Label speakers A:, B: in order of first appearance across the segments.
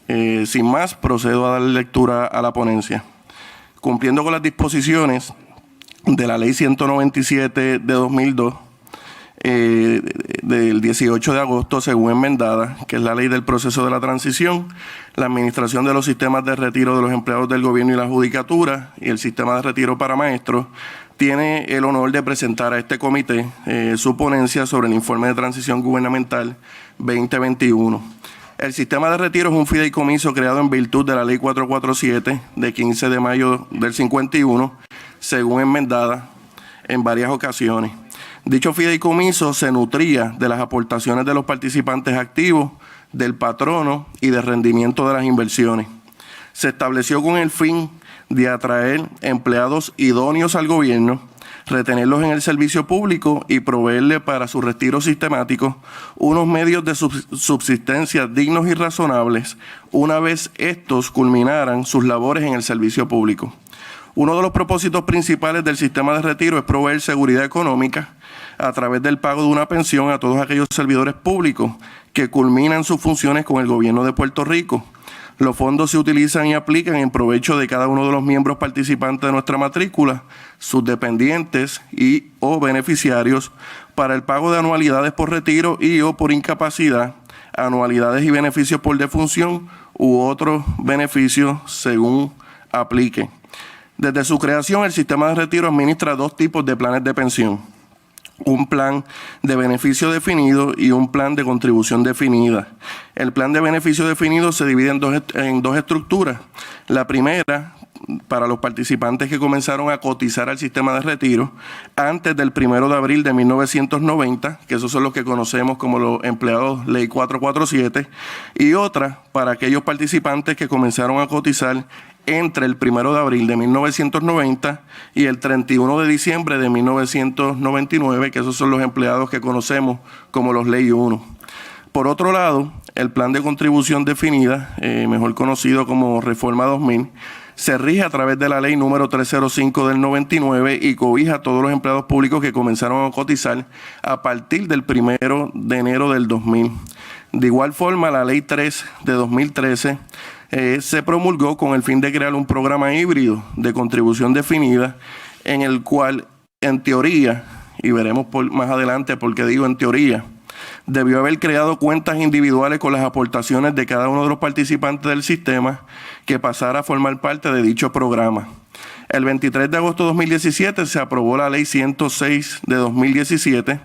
A: Sin más, procedo a dar lectura a la ponencia. Cumpliendo con las disposiciones de la Ley 197 de 2002, del 18 de agosto, según enmendada, que es la ley del proceso de la transición, la administración de los sistemas de retiro de los empleados del gobierno y la judicatura y el sistema de retiro para maestros, tiene el honor de presentar a este comité su ponencia sobre el informe de transición gubernamental 2021. El sistema de retiro es un fideicomiso creado en virtud de la Ley 447 de 15 de mayo del 51, según enmendada en varias ocasiones. Dicho fideicomiso se nutría de las aportaciones de los participantes activos, del patrono y del rendimiento de las inversiones. Se estableció con el fin de atraer empleados idóneos al gobierno, retenerlos en el servicio público y proveerle para su retiro sistemático unos medios de subsistencia dignos y razonables una vez estos culminaran sus labores en el servicio público. Uno de los propósitos principales del sistema de retiro es proveer seguridad económica a través del pago de una pensión a todos aquellos servidores públicos que culminan sus funciones con el gobierno de Puerto Rico. Los fondos se utilizan y aplican en provecho de cada uno de los miembros participantes de nuestra matrícula, sus dependientes y o beneficiarios, para el pago de anualidades por retiro y o por incapacidad, anualidades y beneficios por defunción u otros beneficios según aplique. Desde su creación, el sistema de retiro administra dos tipos de planes de pensión: un plan de beneficio definido y un plan de contribución definida. El plan de beneficio definido se divide en dos estructuras. La primera, para los participantes que comenzaron a cotizar al sistema de retiro antes del 1 de abril de 1990, que esos son los que conocemos como los empleados Ley 447, y otra para aquellos participantes que comenzaron a cotizar entre el 1 de abril de 1990 y el 31 de diciembre de 1999, que esos son los empleados que conocemos como los Ley 1. Por otro lado, el plan de contribución definida, mejor conocido como Reforma 2000, se rige a través de la ley número 305 del 99 y cobija a todos los empleados públicos que comenzaron a cotizar a partir del 1 de enero del 2000. De igual forma, la ley 3 de 2013 se promulgó con el fin de crear un programa híbrido de contribución definida en el cual, en teoría, y veremos más adelante por qué digo en teoría, debió haber creado cuentas individuales con las aportaciones de cada uno de los participantes del sistema que pasara a formar parte de dicho programa. El 23 de agosto de 2017 se aprobó la Ley 106 de 2017,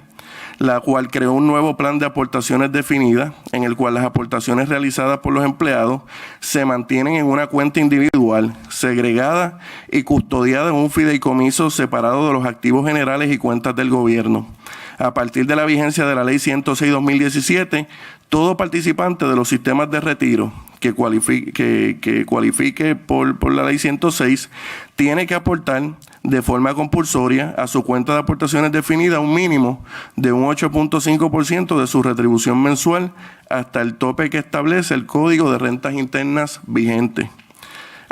A: la cual creó un nuevo plan de aportaciones definidas, en el cual las aportaciones realizadas por los empleados se mantienen en una cuenta individual, segregada y custodiada en un fideicomiso separado de los activos generales y cuentas del gobierno. A partir de la vigencia de la Ley 106-2017, todo participante de los sistemas de retiro que cualifique por la Ley 106 tiene que aportar de forma compulsoria a su cuenta de aportaciones definida un mínimo de un 8.5% de su retribución mensual hasta el tope que establece el Código de Rentas Internas vigente.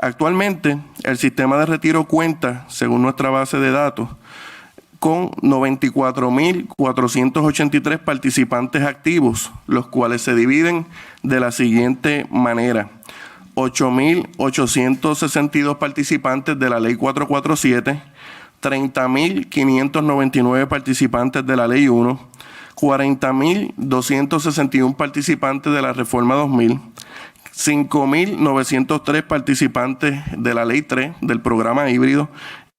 A: Actualmente, el sistema de retiro cuenta, según nuestra base de datos, con 94.483 participantes activos, los cuales se dividen de la siguiente manera: 8.862 participantes de la Ley 447, 30.599 participantes de la Ley 1, 40.261 participantes de la Reforma 2000, 5.903 participantes de la Ley 3 del programa híbrido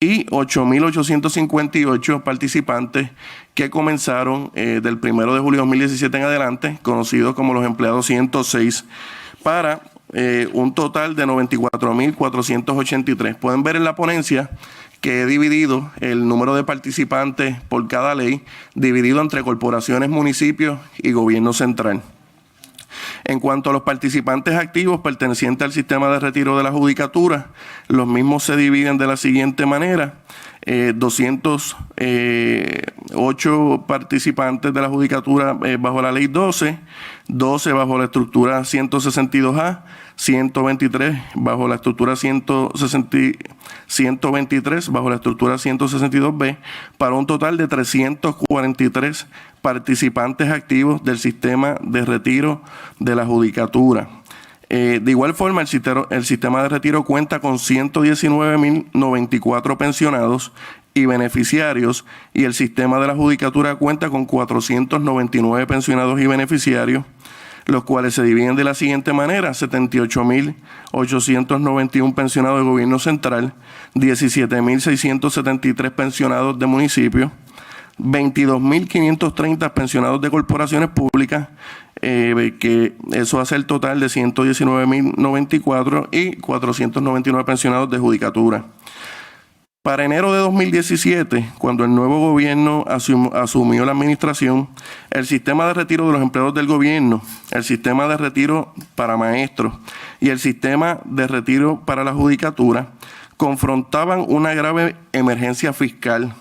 A: y 8.858 participantes que comenzaron del 1 de julio de 2017 en adelante, conocidos como los empleados 106, para un total de 94.483. Pueden ver en la ponencia que he dividido el número de participantes por cada ley, dividido entre corporaciones, municipios y gobierno central. En cuanto a los participantes activos pertenecientes al sistema de retiro de la judicatura, los mismos se dividen de la siguiente manera: 208 participantes de la judicatura bajo la ley 12, 12 bajo la estructura 162A, 123 bajo la estructura 123 bajo la estructura 162B, para un total de 343 participantes activos del sistema de retiro de la judicatura. De igual forma, el sistema de retiro cuenta con 119.094 pensionados y beneficiarios, y el sistema de la judicatura cuenta con 499 pensionados y beneficiarios, los cuales se dividen de la siguiente manera: 78.891 pensionados del gobierno central, 17.673 pensionados de municipios, 22.530 pensionados de corporaciones públicas, que eso hace el total de 119.094, y 499 pensionados de judicatura. Para enero de 2017, cuando el nuevo gobierno asumió la administración, el sistema de retiro de los empleados del gobierno, el sistema de retiro para maestros y el sistema de retiro para la judicatura confrontaban una grave emergencia fiscal,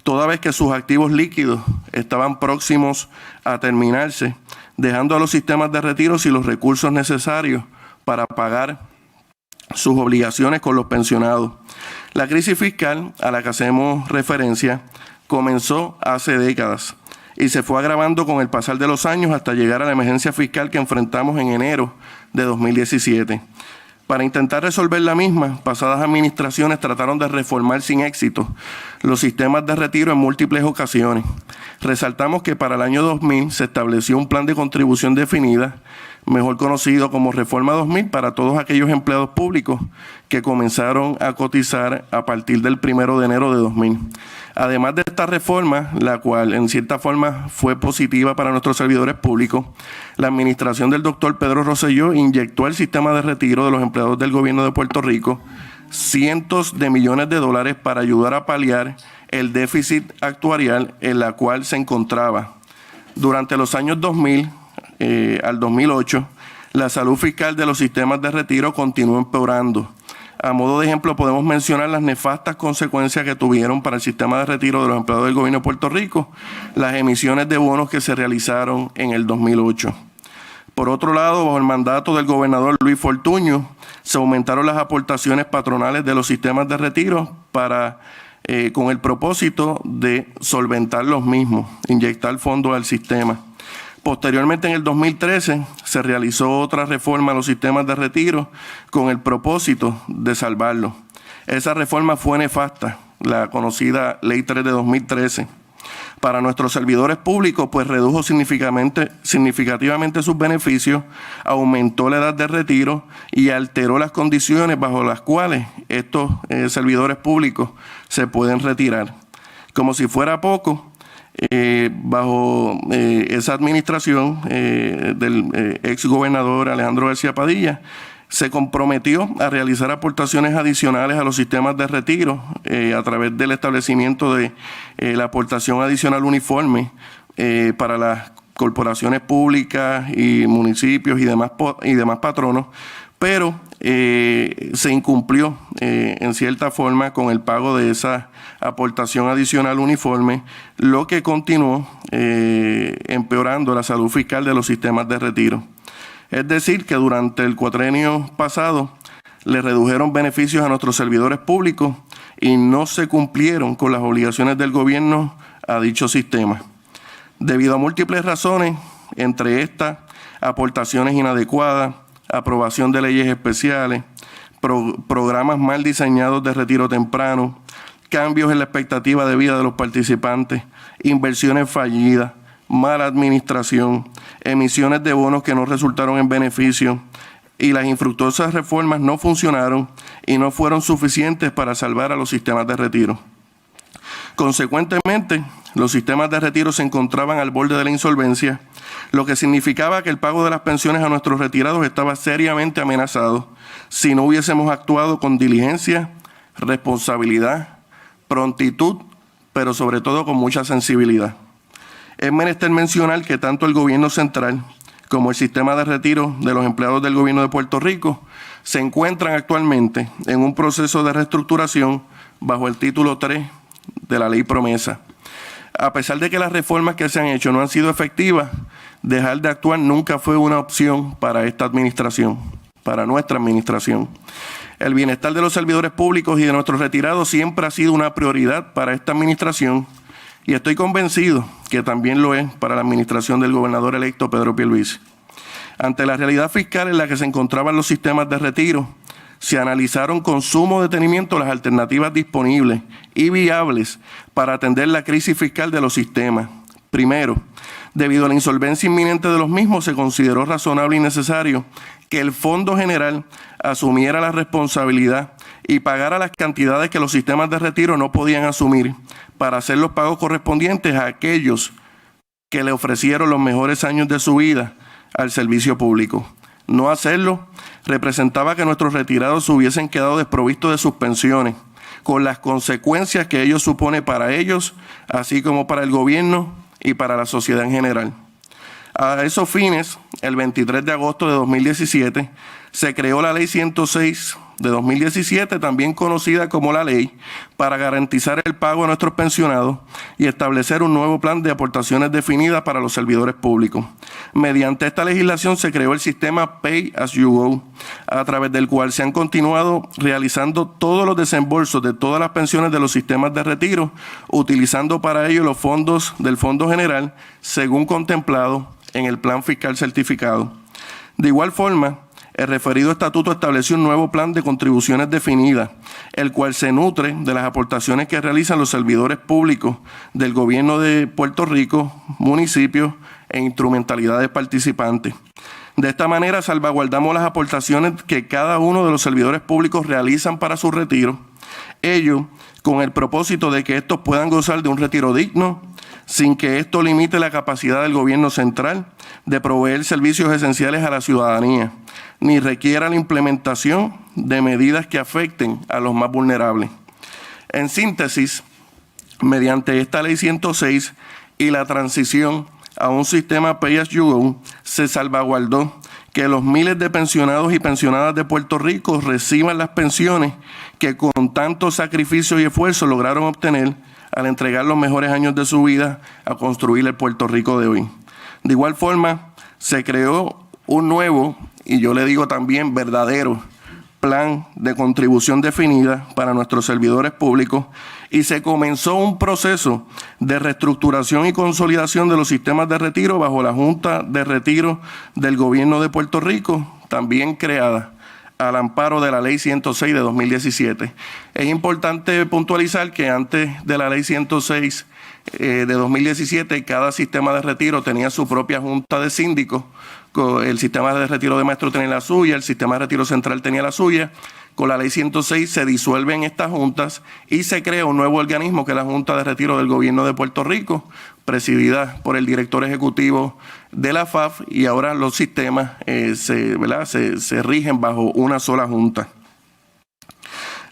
A: toda vez que sus activos líquidos estaban próximos a terminarse, dejando a los sistemas de retiro sin los recursos necesarios para pagar sus obligaciones con los pensionados. La crisis fiscal a la que hacemos referencia comenzó hace décadas y se fue agravando con el pasar de los años hasta llegar a la emergencia fiscal que enfrentamos en enero de 2017. Para intentar resolver la misma, pasadas administraciones trataron de reformar sin éxito los sistemas de retiro en múltiples ocasiones. Resaltamos que para el año 2000 se estableció un plan de contribución definida, mejor conocido como Reforma 2000, para todos aquellos empleados públicos que comenzaron a cotizar a partir del 1 de enero de 2000. Además de esta reforma, la cual en cierta forma fue positiva para nuestros servidores públicos, la administración del doctor Pedro Rosselló inyectó al sistema de retiro de los empleados del gobierno de Puerto Rico cientos de millones de dólares para ayudar a paliar el déficit actuarial en la cual se encontraba. Durante los años 2000 al 2008, la salud fiscal de los sistemas de retiro continuó empeorando. A modo de ejemplo, podemos mencionar las nefastas consecuencias que tuvieron para el sistema de retiro de los empleados del gobierno de Puerto Rico las emisiones de bonos que se realizaron en el 2008. Por otro lado, bajo el mandato del gobernador Luis Fortuño, se aumentaron las aportaciones patronales de los sistemas de retiro con el propósito de solventar los mismos, inyectar fondos al sistema. Posteriormente, en el 2013, se realizó otra reforma a los sistemas de retiro con el propósito de salvarlos. Esa reforma fue nefasta, la conocida Ley 3 de 2013. Para nuestros servidores públicos, pues redujo significativamente sus beneficios, aumentó la edad de retiro y alteró las condiciones bajo las cuales estos servidores públicos se pueden retirar. Como si fuera poco, bajo esa administración del ex gobernador Alejandro García Padilla, se comprometió a realizar aportaciones adicionales a los sistemas de retiro a través del establecimiento de la aportación adicional uniforme para las corporaciones públicas y municipios y demás patronos, pero se incumplió en cierta forma con el pago de esa aportación adicional uniforme, lo que continuó empeorando la salud fiscal de los sistemas de retiro. Es decir, que durante el cuatrenio pasado le redujeron beneficios a nuestros servidores públicos y no se cumplieron con las obligaciones del gobierno a dicho sistema. Debido a múltiples razones, entre estas, aportaciones inadecuadas, aprobación de leyes especiales, programas mal diseñados de retiro temprano, cambios en la expectativa de vida de los participantes, inversiones fallidas, mala administración, emisiones de bonos que no resultaron en beneficio, y las infructuosas reformas no funcionaron y no fueron suficientes para salvar a los sistemas de retiro. Consecuentemente, los sistemas de retiro se encontraban al borde de la insolvencia, lo que significaba que el pago de las pensiones a nuestros retirados estaba seriamente amenazado si no hubiésemos actuado con diligencia, responsabilidad, prontitud, pero sobre todo con mucha sensibilidad. Es menester mencionar que tanto el gobierno central como el sistema de retiro de los empleados del gobierno de Puerto Rico se encuentran actualmente en un proceso de reestructuración bajo el título 3 de la Ley Promesa. A pesar de que las reformas que se han hecho no han sido efectivas, dejar de actuar nunca fue una opción para esta administración, para nuestra administración. El bienestar de los servidores públicos y de nuestros retirados siempre ha sido una prioridad para esta administración, y estoy convencido que también lo es para la administración del gobernador electo Pedro Pierluisi. Ante la realidad fiscal en la que se encontraban los sistemas de retiro, se analizaron con sumo detenimiento las alternativas disponibles y viables para atender la crisis fiscal de los sistemas. Primero, debido a la insolvencia inminente de los mismos, se consideró razonable y necesario que el Fondo General asumiera la responsabilidad y pagara las cantidades que los sistemas de retiro no podían asumir para hacer los pagos correspondientes a aquellos que le ofrecieron los mejores años de su vida al servicio público. No hacerlo representaba que nuestros retirados hubiesen quedado desprovistos de sus pensiones, con las consecuencias que ello supone para ellos, así como para el gobierno y para la sociedad en general. A esos fines, el 23 de agosto de 2017, se creó la Ley 106 de 2017, también conocida como la Ley, para garantizar el pago a nuestros pensionados y establecer un nuevo plan de aportaciones definidas para los servidores públicos. Mediante esta legislación se creó el sistema Pay As You Go, a través del cual se han continuado realizando todos los desembolsos de todas las pensiones de los sistemas de retiro, utilizando para ello los fondos del Fondo General, según contemplado en el Plan Fiscal Certificado. De igual forma, el referido estatuto estableció un nuevo plan de contribuciones definidas, el cual se nutre de las aportaciones que realizan los servidores públicos del gobierno de Puerto Rico, municipios e instrumentalidades participantes. De esta manera salvaguardamos las aportaciones que cada uno de los servidores públicos realizan para su retiro, ello con el propósito de que estos puedan gozar de un retiro digno, sin que esto limite la capacidad del gobierno central de proveer servicios esenciales a la ciudadanía, ni requiera la implementación de medidas que afecten a los más vulnerables. En síntesis, mediante esta Ley 106 y la transición a un sistema Pay As You Go, se salvaguardó que los miles de pensionados y pensionadas de Puerto Rico reciban las pensiones que con tanto sacrificio y esfuerzo lograron obtener al entregar los mejores años de su vida a construir el Puerto Rico de hoy. De igual forma, se creó un nuevo, y yo le digo también verdadero, plan de contribución definida para nuestros servidores públicos y se comenzó un proceso de reestructuración y consolidación de los sistemas de retiro bajo la Junta de Retiro del Gobierno de Puerto Rico, también creada al amparo de la Ley 106 de 2017. Es importante puntualizar que antes de la Ley 106 de 2017, cada sistema de retiro tenía su propia junta de síndicos. El sistema de retiro de maestros tenía la suya, el sistema de retiro central tenía la suya. Con la Ley 106 se disuelven estas juntas y se crea un nuevo organismo que es la Junta de Retiro del Gobierno de Puerto Rico, presidida por el director ejecutivo de la FAF, y ahora los sistemas se rigen bajo una sola junta.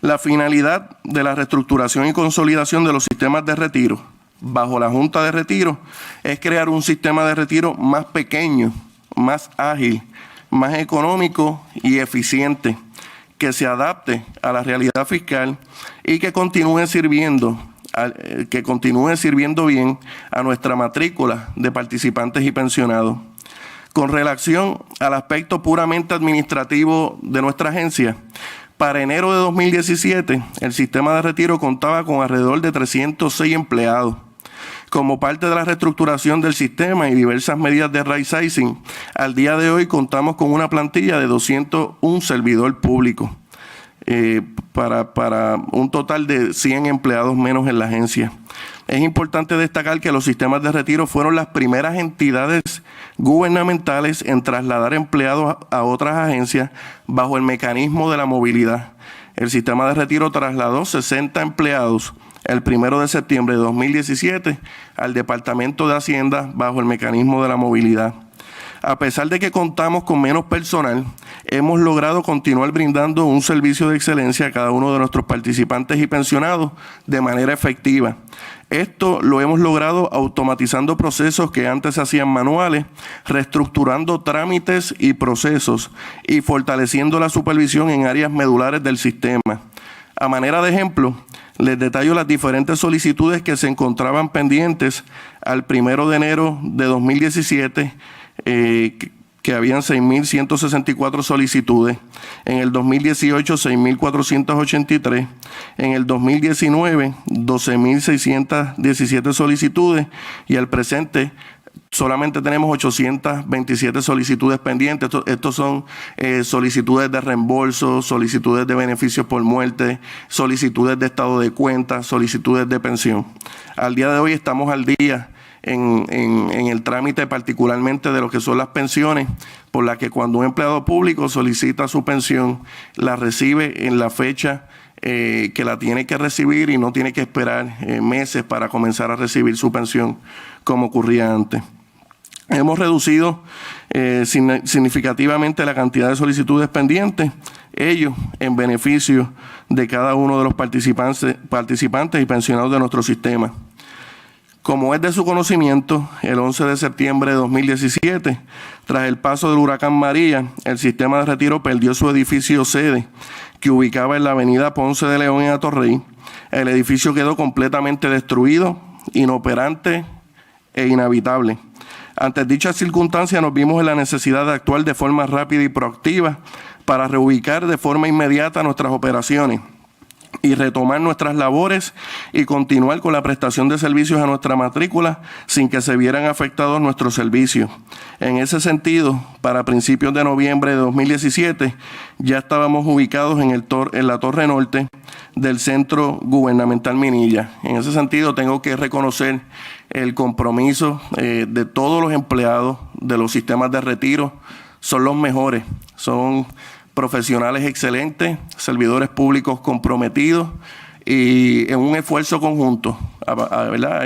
A: La finalidad de la reestructuración y consolidación de los sistemas de retiro bajo la Junta de Retiro es crear un sistema de retiro más pequeño, más ágil, más económico y eficiente, que se adapte a la realidad fiscal y que continúe sirviendo bien a nuestra matrícula de participantes y pensionados. Con relación al aspecto puramente administrativo de nuestra agencia, para enero de 2017, el sistema de retiro contaba con alrededor de 306 empleados. Como parte de la reestructuración del sistema y diversas medidas de right sizing, al día de hoy contamos con una plantilla de 201 servidor público, para un total de 100 empleados menos en la agencia. Es importante destacar que los sistemas de retiro fueron las primeras entidades gubernamentales en trasladar empleados a otras agencias bajo el mecanismo de la movilidad. El sistema de retiro trasladó 60 empleados el 1 de septiembre de 2017 al Departamento de Hacienda bajo el mecanismo de la movilidad. A pesar de que contamos con menos personal, hemos logrado continuar brindando un servicio de excelencia a cada uno de nuestros participantes y pensionados de manera efectiva. Esto lo hemos logrado automatizando procesos que antes se hacían manuales, reestructurando trámites y procesos y fortaleciendo la supervisión en áreas medulares del sistema. A manera de ejemplo, les detallo las diferentes solicitudes que se encontraban pendientes al 1 de enero de 2017, que habían 6.164 solicitudes, en el 2018 6.483, en el 2019 12.617 solicitudes y al presente Solamente tenemos 827 solicitudes pendientes. Estos son solicitudes de reembolso, solicitudes de beneficios por muerte, solicitudes de estado de cuenta, solicitudes de pensión. Al día de hoy estamos al día en el trámite particularmente de lo que son las pensiones, por la que cuando un empleado público solicita su pensión, la recibe en la fecha que la tiene que recibir y no tiene que esperar meses para comenzar a recibir su pensión como ocurría antes. Hemos reducido significativamente la cantidad de solicitudes pendientes, ello en beneficio de cada uno de los participantes y pensionados de nuestro sistema. Como es de su conocimiento, el 11 de septiembre de 2017, tras el paso del huracán María, el sistema de retiro perdió su edificio sede, que ubicaba en la avenida Ponce de León en Atorrey. El edificio quedó completamente destruido, inoperante e inhabitable. Ante dichas circunstancias nos vimos en la necesidad de actuar de forma rápida y proactiva para reubicar de forma inmediata nuestras operaciones y retomar nuestras labores y continuar con la prestación de servicios a nuestra matrícula sin que se vieran afectados nuestros servicios. En ese sentido, para principios de noviembre de 2017, ya estábamos ubicados en la Torre Norte del Centro Gubernamental Minilla. En ese sentido, tengo que reconocer el compromiso de todos los empleados de los sistemas de retiro. Son los mejores, son profesionales excelentes, servidores públicos comprometidos y en un esfuerzo conjunto, ¿verdad?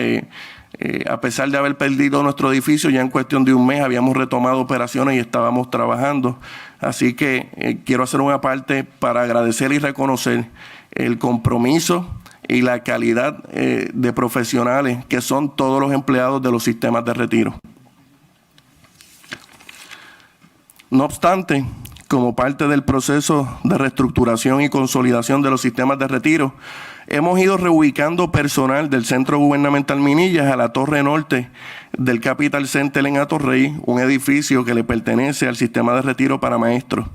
A: A pesar de haber perdido nuestro edificio, ya en cuestión de un mes habíamos retomado operaciones y estábamos trabajando. Así que quiero hacer una parte para agradecer y reconocer el compromiso y la calidad de profesionales que son todos los empleados de los sistemas de retiro. No obstante, como parte del proceso de reestructuración y consolidación de los sistemas de retiro, hemos ido reubicando personal del Centro Gubernamental Minillas a la Torre Norte del Capital Center en Atorrey, un edificio que le pertenece al sistema de retiro para maestros.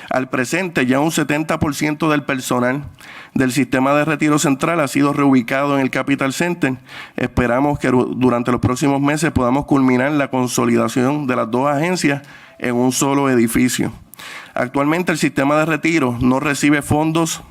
A: Al presente, ya un 70% del personal del sistema de retiro central ha sido reubicado en el Capital Center. Esperamos que durante los próximos meses podamos culminar la consolidación de las dos agencias en un solo edificio. Actualmente el sistema de retiro no recibe fondos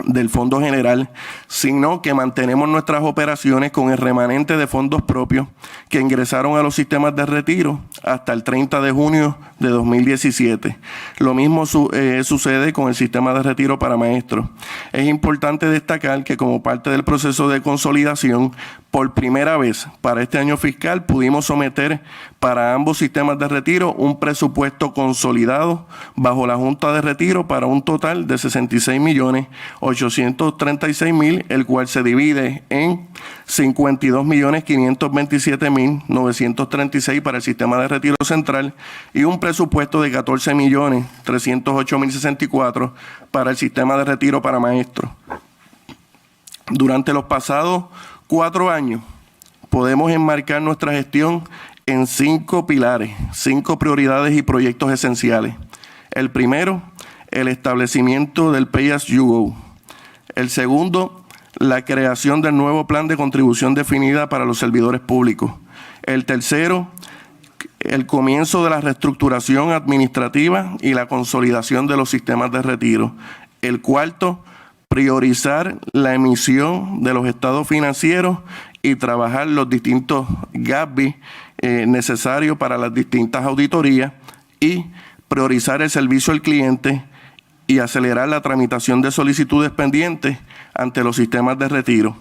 A: del Fondo General, sino que mantenemos nuestras operaciones con el remanente de fondos propios que ingresaron a los sistemas de retiro hasta el 30 de junio de 2017. Lo mismo sucede con el sistema de retiro para maestros. Es importante destacar que como parte del proceso de consolidación, por primera vez para este año fiscal pudimos someter para ambos sistemas de retiro un presupuesto consolidado bajo la Junta de Retiro para un total de 66.836.000, el cual se divide en 52.527.936 para el sistema de retiro central y un presupuesto de 14.308.064 para el sistema de retiro para maestros. Durante los pasados 4 años podemos enmarcar nuestra gestión en 5 pilares, 5 prioridades y proyectos esenciales. El primero, el establecimiento del Pay As You Go. El segundo, la creación del nuevo plan de contribución definida para los servidores públicos. El tercero, el comienzo de la reestructuración administrativa y la consolidación de los sistemas de retiro. El cuarto, priorizar la emisión de los estados financieros y trabajar los distintos gaps necesarios para las distintas auditorías y priorizar el servicio al cliente y acelerar la tramitación de solicitudes pendientes ante los sistemas de retiro.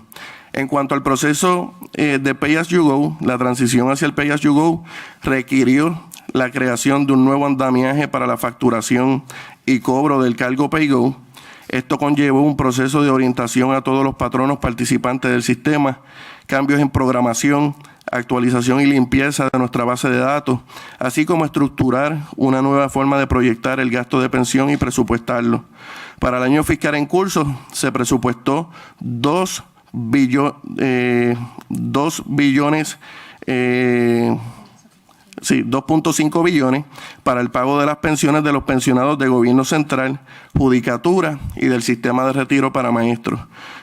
A: En cuanto al proceso de Pay As You Go, la transición hacia el Pay As You Go requirió la creación de un nuevo andamiaje para la facturación y cobro del cargo Pay Go. Esto conllevó un proceso de orientación a todos los patronos participantes del sistema, cambios en programación, actualización y limpieza de nuestra base de datos, así como estructurar una nueva forma de proyectar el gasto de pensión y presupuestarlo. Para el año fiscal en curso se presupuestó 2 billones 2.5 billones para el pago de las pensiones de los pensionados de gobierno central, judicatura y del sistema de retiro para maestros.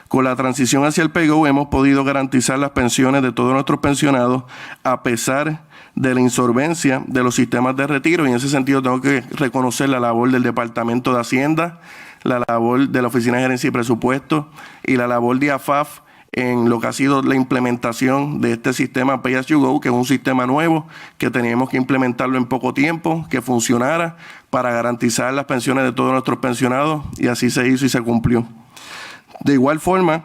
A: Con la transición hacia el PAYGO hemos podido garantizar las pensiones de todos nuestros pensionados a pesar de la insolvencia de los sistemas de retiro, y en ese sentido tengo que reconocer la labor del Departamento de Hacienda, la labor de la Oficina de Gerencia y Presupuesto y la labor de AFAF en lo que ha sido la implementación de este sistema Pay As You Go, que es un sistema nuevo que teníamos que implementarlo en poco tiempo, que funcionara para garantizar las pensiones de todos nuestros pensionados, y así se hizo y se cumplió. De igual forma,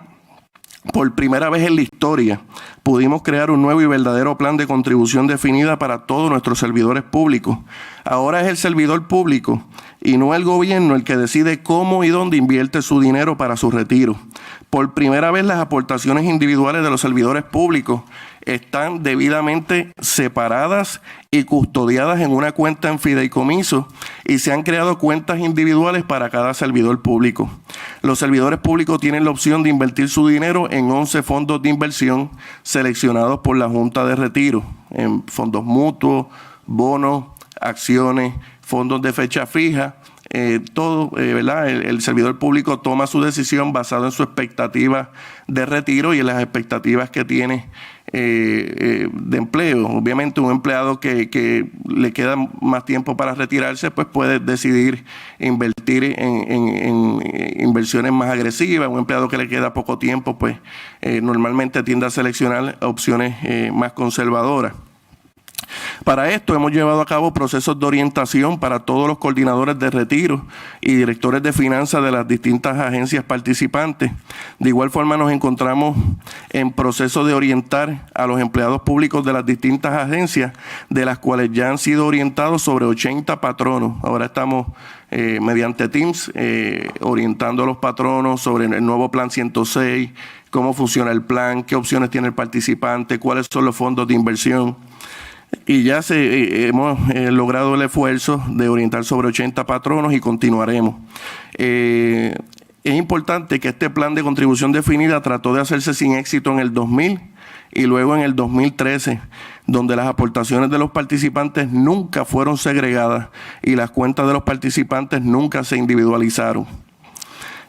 A: por primera vez en la historia, pudimos crear un nuevo y verdadero plan de contribución definida para todos nuestros servidores públicos. Ahora es el servidor público y no el gobierno el que decide cómo y dónde invierte su dinero para su retiro. Por primera vez, las aportaciones individuales de los servidores públicos están debidamente separadas y custodiadas en una cuenta en fideicomiso, y se han creado cuentas individuales para cada servidor público. Los servidores públicos tienen la opción de invertir su dinero en 11 fondos de inversión seleccionados por la Junta de Retiro, en fondos mutuos, bonos, acciones, fondos de fecha fija. ¿Verdad? El servidor público toma su decisión basado en su expectativa de retiro y en las expectativas que tiene de empleo. Obviamente un empleado que le queda más tiempo para retirarse, pues puede decidir invertir en inversiones más agresivas. Un empleado que le queda poco tiempo, pues normalmente tiende a seleccionar opciones más conservadoras. Para esto hemos llevado a cabo procesos de orientación para todos los coordinadores de retiro y directores de finanzas de las distintas agencias participantes. De igual forma nos encontramos en proceso de orientar a los empleados públicos de las distintas agencias, de las cuales ya han sido orientados sobre 80 patronos. Ahora estamos mediante Teams orientando a los patronos sobre el nuevo Plan 106, cómo funciona el plan, qué opciones tiene el participante, cuáles son los fondos de inversión. Y ya hemos logrado el esfuerzo de orientar sobre 80 patronos y continuaremos. Es importante que este plan de contribución definida trató de hacerse sin éxito en el 2000 y luego en el 2013, donde las aportaciones de los participantes nunca fueron segregadas y las cuentas de los participantes nunca se individualizaron.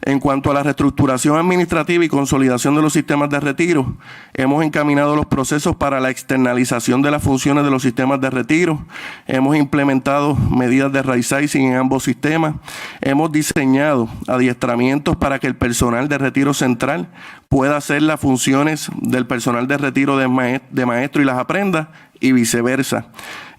A: En cuanto a la reestructuración administrativa y consolidación de los sistemas de retiro, hemos encaminado los procesos para la externalización de las funciones de los sistemas de retiro. Hemos implementado medidas de right sizing en ambos sistemas. Hemos diseñado adiestramientos para que el personal de retiro central pueda hacer las funciones del personal de retiro de maestro y las aprenda, y viceversa.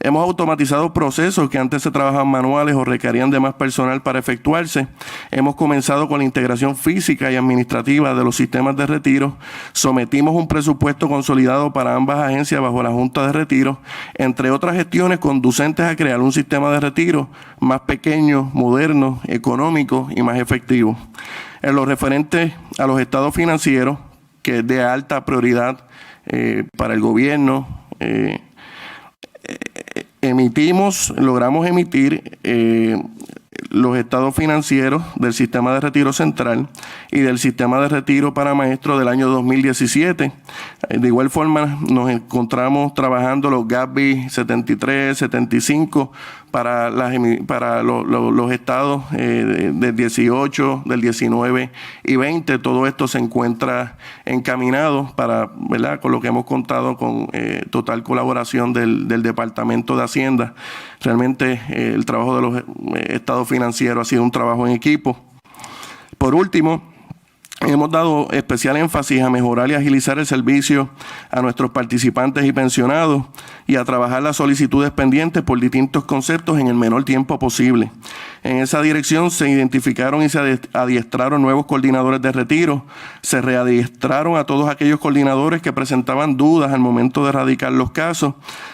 A: Hemos automatizado procesos que antes se trabajaban manuales o requerían de más personal para efectuarse. Hemos comenzado con la integración física y administrativa de los sistemas de retiro. Sometimos un presupuesto consolidado para ambas agencias bajo la Junta de Retiro, entre otras gestiones conducentes a crear un sistema de retiro más pequeño, moderno, económico y más efectivo. En lo referente a los estados financieros, que es de alta prioridad para el gobierno, logramos emitir los estados financieros del sistema de retiro central y del sistema de retiro para maestros del año 2017. De igual forma, nos encontramos trabajando los GASB 73, 75 para los estados del 18, del 19 y 20. Todo esto se encuentra encaminado para, ¿verdad?, con lo que hemos contado con total colaboración del Departamento de Hacienda. Realmente el trabajo de los estados financieros ha sido un trabajo en equipo. Por último, hemos dado especial énfasis a mejorar y agilizar el servicio a nuestros participantes y pensionados y a trabajar las solicitudes pendientes por distintos conceptos en el menor tiempo posible. En esa dirección se identificaron y se adiestraron nuevos coordinadores de retiro, se readiestraron a todos aquellos coordinadores que presentaban dudas al momento de radicar los casos.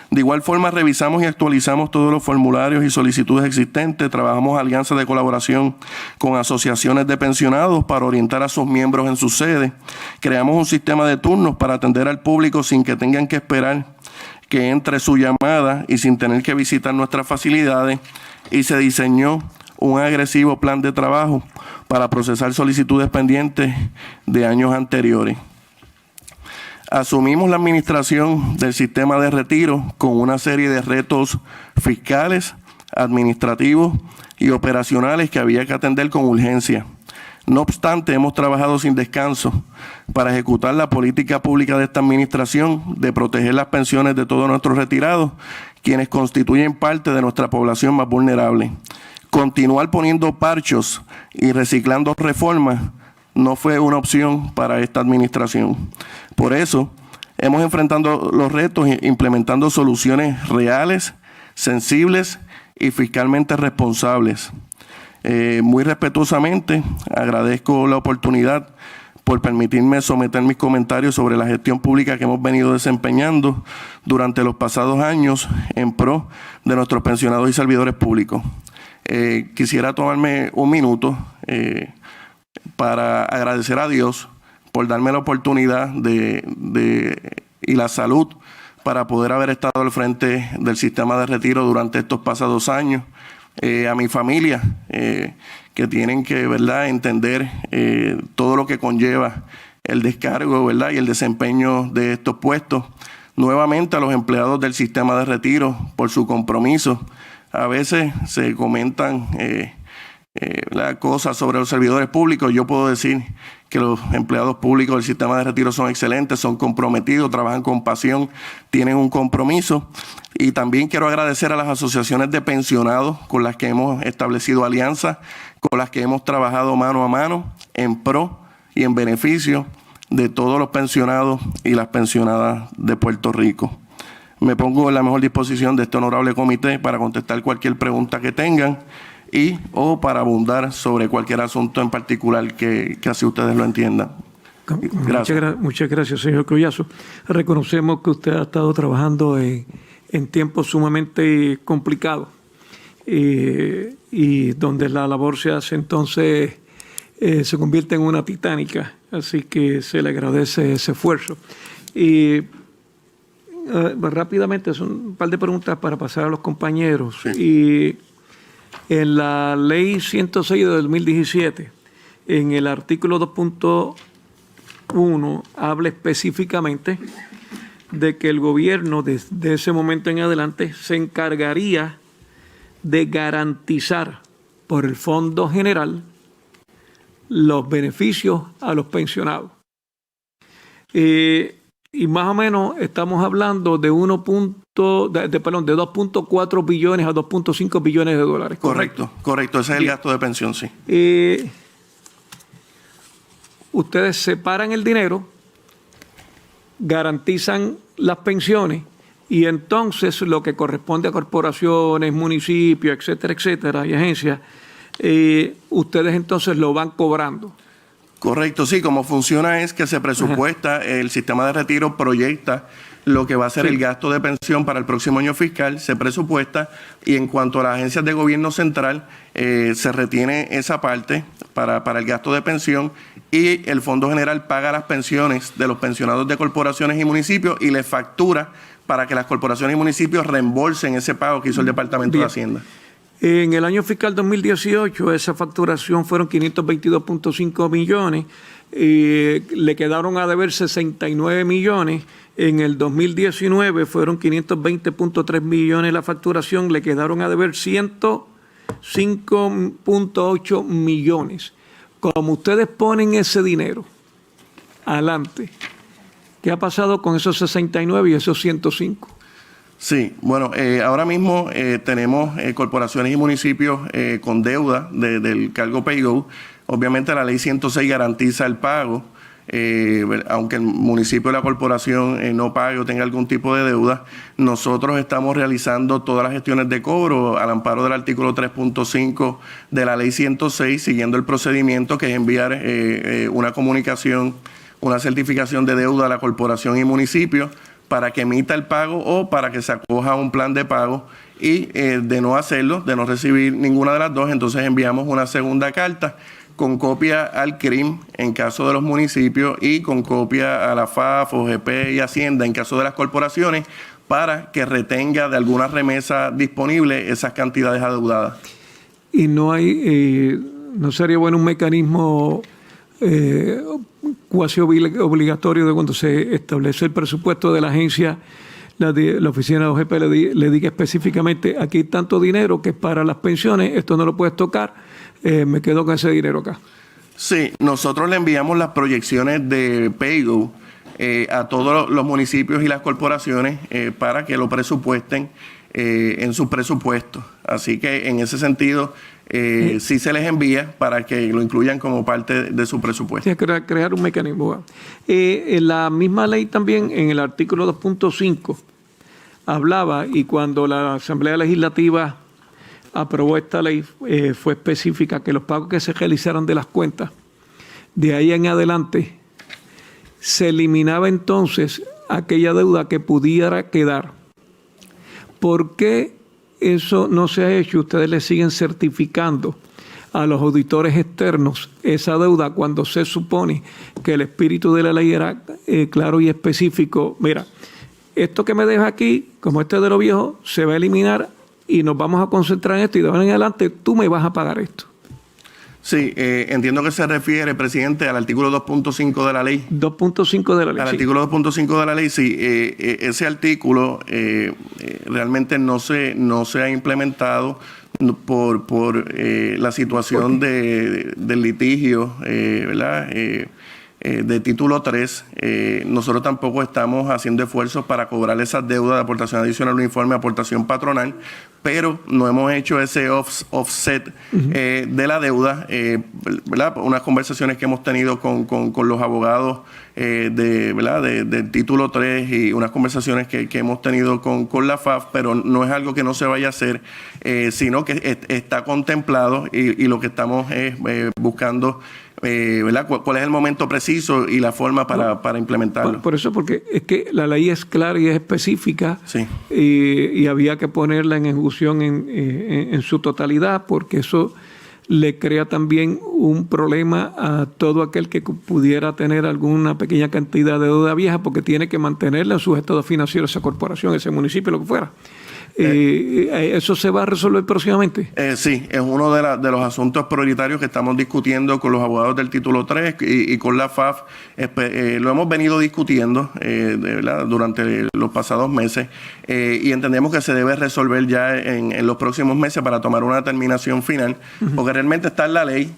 A: De igual forma, revisamos y actualizamos todos los formularios y solicitudes existentes, trabajamos alianzas de colaboración con asociaciones de pensionados para orientar a sus miembros en sus sedes, creamos un sistema de turnos para atender al público sin que tengan que esperar que entre su llamada y sin tener que visitar nuestras facilidades, y se diseñó un agresivo plan de trabajo para procesar solicitudes pendientes de años anteriores. Asumimos la administración del sistema de retiro con una serie de retos fiscales, administrativos y operacionales que había que atender con urgencia. No obstante, hemos trabajado sin descanso para ejecutar la política pública de esta administración de proteger las pensiones de todos nuestros retirados, quienes constituyen parte de nuestra población más vulnerable. Continuar poniendo parchos y reciclando reformas no fue una opción para esta administración. Por eso, hemos enfrentado los retos implementando soluciones reales, sensibles y fiscalmente responsables. Muy respetuosamente, agradezco la oportunidad por permitirme someter mis comentarios sobre la gestión pública que hemos venido desempeñando durante los pasados años en pro de nuestros pensionados y servidores públicos. Quisiera tomarme un minuto para agradecer a Dios por darme la oportunidad y la salud para poder haber estado al frente del sistema de retiro durante estos pasados años. A mi familia, que tienen que, ¿verdad?, entender todo lo que conlleva el descargo, ¿verdad?, y el desempeño de estos puestos. Nuevamente a los empleados del sistema de retiro por su compromiso. A veces se comentan cosas sobre los servidores públicos. Yo puedo decir que los empleados públicos del sistema de retiro son excelentes, son comprometidos, trabajan con pasión, tienen un compromiso. Y también quiero agradecer a las asociaciones de pensionados con las que hemos establecido alianzas, con las que hemos trabajado mano a mano en pro y en beneficio de todos los pensionados y las pensionadas de Puerto Rico. Me pongo en la mejor disposición de este honorable comité para contestar cualquier pregunta que tengan o para abundar sobre cualquier asunto en particular que así ustedes lo entiendan.
B: Gracias. Muchas gracias, señor Collazo. Reconocemos que usted ha estado trabajando en tiempos sumamente complicados y donde la labor se hace entonces se convierte en una titánica, así que se le agradece ese esfuerzo. Y rápidamente, son un par de preguntas para pasar a los compañeros. Sí. Y en la ley 106 de 2017, en el artículo 2.1, habla específicamente de que el gobierno desde ese momento en adelante se encargaría de garantizar por el Fondo General los beneficios a los pensionados. Y más o menos estamos hablando de 2.4 billones a 2.5 billones de dólares.
A: Correcto, ese es el gasto de pensión, sí.
B: Ustedes separan el dinero, garantizan las pensiones y entonces lo que corresponde a corporaciones, municipios, etcétera, y agencias, ustedes entonces lo van cobrando.
A: Correcto, sí, como funciona es que se presupuesta, el sistema de retiro proyecta lo que va a ser el gasto de pensión para el próximo año fiscal, se presupuesta y en cuanto a las agencias de gobierno central, se retiene esa parte para el gasto de pensión y el Fondo General paga las pensiones de los pensionados de corporaciones y municipios y les factura para que las corporaciones y municipios reembolsen ese pago que hizo el Departamento de Hacienda.
B: En el año fiscal 2018, esa facturación fueron 522.5 millones, le quedaron a deber 69 millones. En el 2019 fueron 520.3 millones la facturación, le quedaron a deber 105.8 millones. Como ustedes ponen ese dinero adelante, ¿qué ha pasado con esos 69 y esos 105?
A: Sí, bueno, ahora mismo tenemos corporaciones y municipios con deuda del cargo Pay-Go. Obviamente la ley 106 garantiza el pago, aunque el municipio o la corporación no pague o tenga algún tipo de deuda. Nosotros estamos realizando todas las gestiones de cobro al amparo del artículo 3.5 de la ley 106, siguiendo el procedimiento que es enviar una comunicación, una certificación de deuda a la corporación y municipio para que emita el pago o para que se acoja a un plan de pago y de no hacerlo, de no recibir ninguna de las dos, entonces enviamos una segunda carta con copia al CRIM en caso de los municipios y con copia a la FAF, OGP y Hacienda en caso de las corporaciones para que retenga de alguna remesa disponible esas cantidades adeudadas.
B: Y no hay, no sería bueno un mecanismo cuasi obligatorio de cuando se establece el presupuesto de la agencia, la oficina de OGP le diga específicamente, aquí hay tanto dinero que es para las pensiones, esto no lo puedes tocar, me quedo con ese dinero acá.
A: Sí, nosotros le enviamos las proyecciones de PayGo a todos los municipios y las corporaciones para que lo presupuesten en sus presupuestos. Así que en ese sentido sí se les envía para que lo incluyan como parte de su presupuesto.
B: Sí, crear un mecanismo. En la misma ley también, en el artículo 2.5, hablaba, y cuando la Asamblea Legislativa aprobó esta ley, fue específica que los pagos que se realizaran de las cuentas, de ahí en adelante, se eliminaba entonces aquella deuda que pudiera quedar. ¿Por qué eso no se ha hecho? Ustedes le siguen certificando a los auditores externos esa deuda cuando se supone que el espíritu de la ley era claro y específico. Mira, esto que me deja aquí, como este de lo viejo, se va a eliminar y nos vamos a concentrar en esto y de ahora en adelante tú me vas a pagar esto.
A: Sí, entiendo que se refiere, presidente, al artículo 2.5 de la ley.
B: 2.5 de la ley.
A: Al artículo 2.5 de la ley, sí. Ese artículo realmente no se ha implementado por la situación del litigio, ¿verdad? De título 3, nosotros tampoco estamos haciendo esfuerzos para cobrar esas deudas de aportación adicional uniforme, aportación patronal, pero no hemos hecho ese offset de la deuda, ¿verdad? Unas conversaciones que hemos tenido con los abogados del título 3 y unas conversaciones que hemos tenido con la FAF, pero no es algo que no se vaya a hacer, sino que está contemplado y lo que estamos es buscando, ¿verdad? ¿Cuál es el momento preciso y la forma para implementarlo?
B: Por eso, porque es que la ley es clara y es específica,
A: sí.
B: y había que ponerla en ejecución en su totalidad, porque eso le crea también un problema a todo aquel que pudiera tener alguna pequeña cantidad de deuda vieja, porque tiene que mantenerla en sus estados financieros esa corporación, ese municipio, lo que fuera. ¿Eso se va a resolver próximamente? Sí,
A: es uno de los asuntos prioritarios que estamos discutiendo con los abogados del título 3 y con la FAF. Lo hemos venido discutiendo ¿verdad? Durante los pasados meses y entendemos que se debe resolver ya en los próximos meses para tomar una determinación final, porque realmente está en la ley,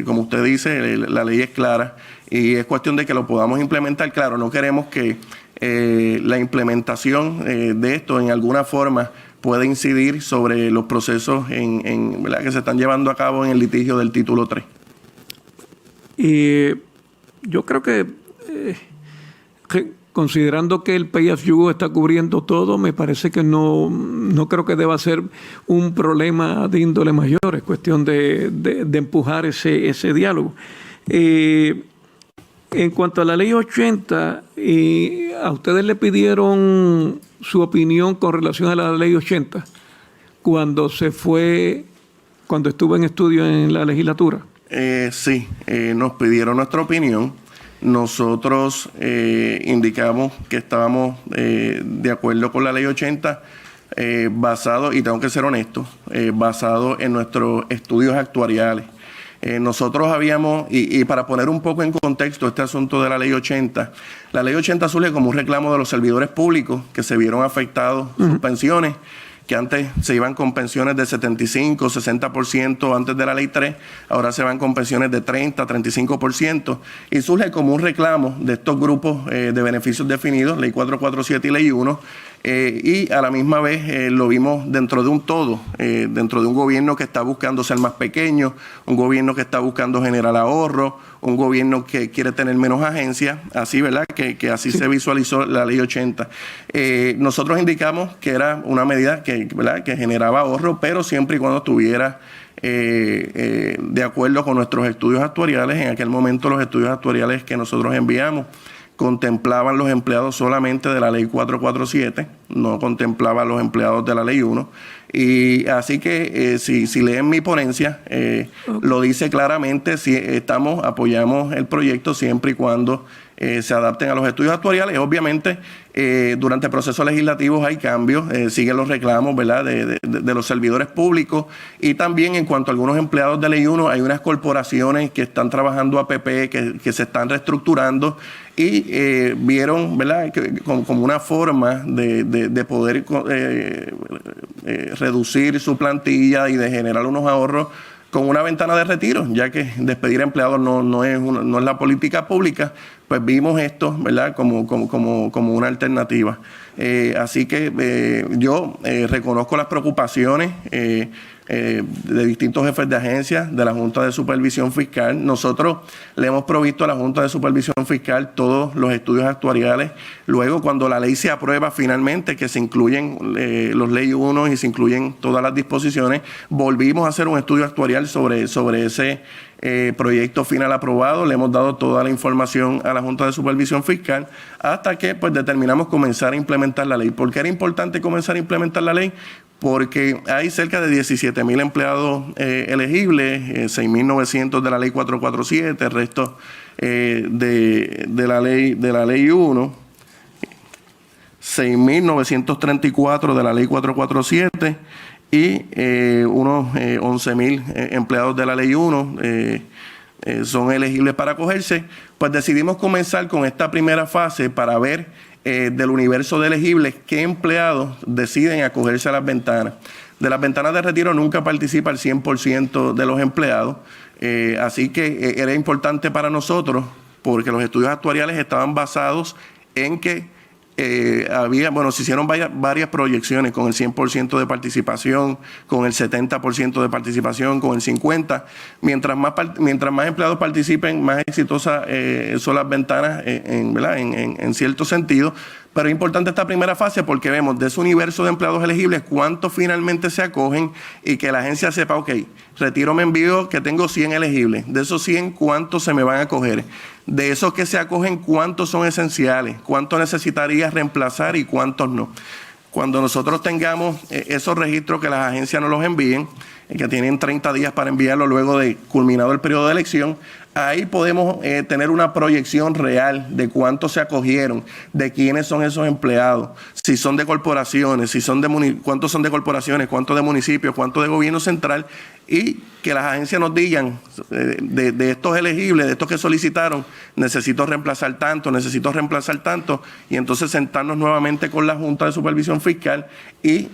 A: como usted dice, la ley es clara y es cuestión de que lo podamos implementar. Claro, no queremos que la implementación de esto en alguna forma puede incidir sobre los procesos ¿verdad? Que se están llevando a cabo en el litigio del título 3.
B: Yo creo que considerando que el Pay As You Go está cubriendo todo, me parece que no creo que deba ser un problema de índole mayor, es cuestión de empujar ese diálogo. En cuanto a la ley 80, ¿a ustedes le pidieron su opinión con relación a la ley 80 cuando estuvo en estudio en la legislatura?
A: Sí, nos pidieron nuestra opinión. Nosotros indicamos que estábamos de acuerdo con la ley 80 basado, y tengo que ser honesto, basado en nuestros estudios actuariales. Nosotros habíamos, y para poner un poco en contexto este asunto de la ley 80, la ley 80 surge como un reclamo de los servidores públicos que se vieron afectados sus pensiones, que antes se iban con pensiones de 75, 60% antes de la ley 3, ahora se van con pensiones de 30, 35%, y surge como un reclamo de estos grupos de beneficios definidos, ley 447 y ley 1, y a la misma vez lo vimos dentro de un todo, dentro de un gobierno que está buscando ser más pequeño, un gobierno que está buscando generar ahorro, un gobierno que quiere tener menos agencias, así, ¿verdad? Que así se visualizó la ley 80. Nosotros indicamos que era una medida ¿verdad? Que generaba ahorro, pero siempre y cuando estuviera de acuerdo con nuestros estudios actuariales. En aquel momento los estudios actuariales que nosotros enviamos contemplaban los empleados solamente de la ley 447, no contemplaban los empleados de la ley 1. Y así que si leen mi ponencia, lo dice claramente, si apoyamos el proyecto siempre y cuando se adapten a los estudios actuariales. Obviamente, durante el proceso legislativo hay cambios, siguen los reclamos, ¿verdad?, de los servidores públicos, y también en cuanto a algunos empleados de Ley 1, hay unas corporaciones que están trabajando APP, que se están reestructurando y vieron, ¿verdad?, como una forma de poder reducir su plantilla y de generar unos ahorros con una ventana de retiro, ya que despedir a empleados no es la política pública. Pues vimos esto, ¿verdad?, como una alternativa. Así que yo reconozco las preocupaciones de distintos jefes de agencias de la Junta de Supervisión Fiscal. Nosotros le hemos provisto a la Junta de Supervisión Fiscal todos los estudios actuariales. Luego, cuando la ley se aprueba finalmente, que se incluyen los Ley 1 y se incluyen todas las disposiciones, volvimos a hacer un estudio actuarial sobre ese proyecto final aprobado. Le hemos dado toda la información a la Junta de Supervisión Fiscal hasta que pues determinamos comenzar a implementar la ley. ¿Por qué era importante comenzar a implementar la ley? Porque hay cerca de 17,000 empleados elegibles, 6,900 de la ley 447, el resto de la ley 1, 6,934 de la ley 447 y unos 11,000 empleados de la ley 1 son elegibles para acogerse. Pues decidimos comenzar con esta primera fase para ver del universo de elegibles qué empleados deciden acogerse a las ventanas. De las ventanas de retiro nunca participa el 100% de los empleados, así que era importante para nosotros porque los estudios actuariales estaban basados en que se hicieron varias proyecciones con el 100% de participación, con el 70% de participación, con el 50%. Mientras más empleados participen, más exitosas son las ventanas en cierto sentido. Pero es importante esta primera fase porque vemos de ese universo de empleados elegibles cuántos finalmente se acogen y que la agencia sepa, ok, retiro me envío que tengo 100 elegibles. De esos 100, ¿cuántos se me van a acoger? De esos que se acogen, ¿cuántos son esenciales? ¿Cuántos necesitaría reemplazar y cuántos no? Cuando nosotros tengamos esos registros que las agencias nos los envíen, que tienen 30 días para enviarlo luego de culminado el periodo de elección, ahí podemos tener una proyección real de cuántos se acogieron, de quiénes son esos empleados, si son de corporaciones, cuántos son de corporaciones, cuántos de municipios, cuántos de gobierno central, y que las agencias nos digan de estos elegibles, de estos que solicitaron, necesito reemplazar tanto, y entonces sentarnos nuevamente con la Junta de Supervisión Fiscal y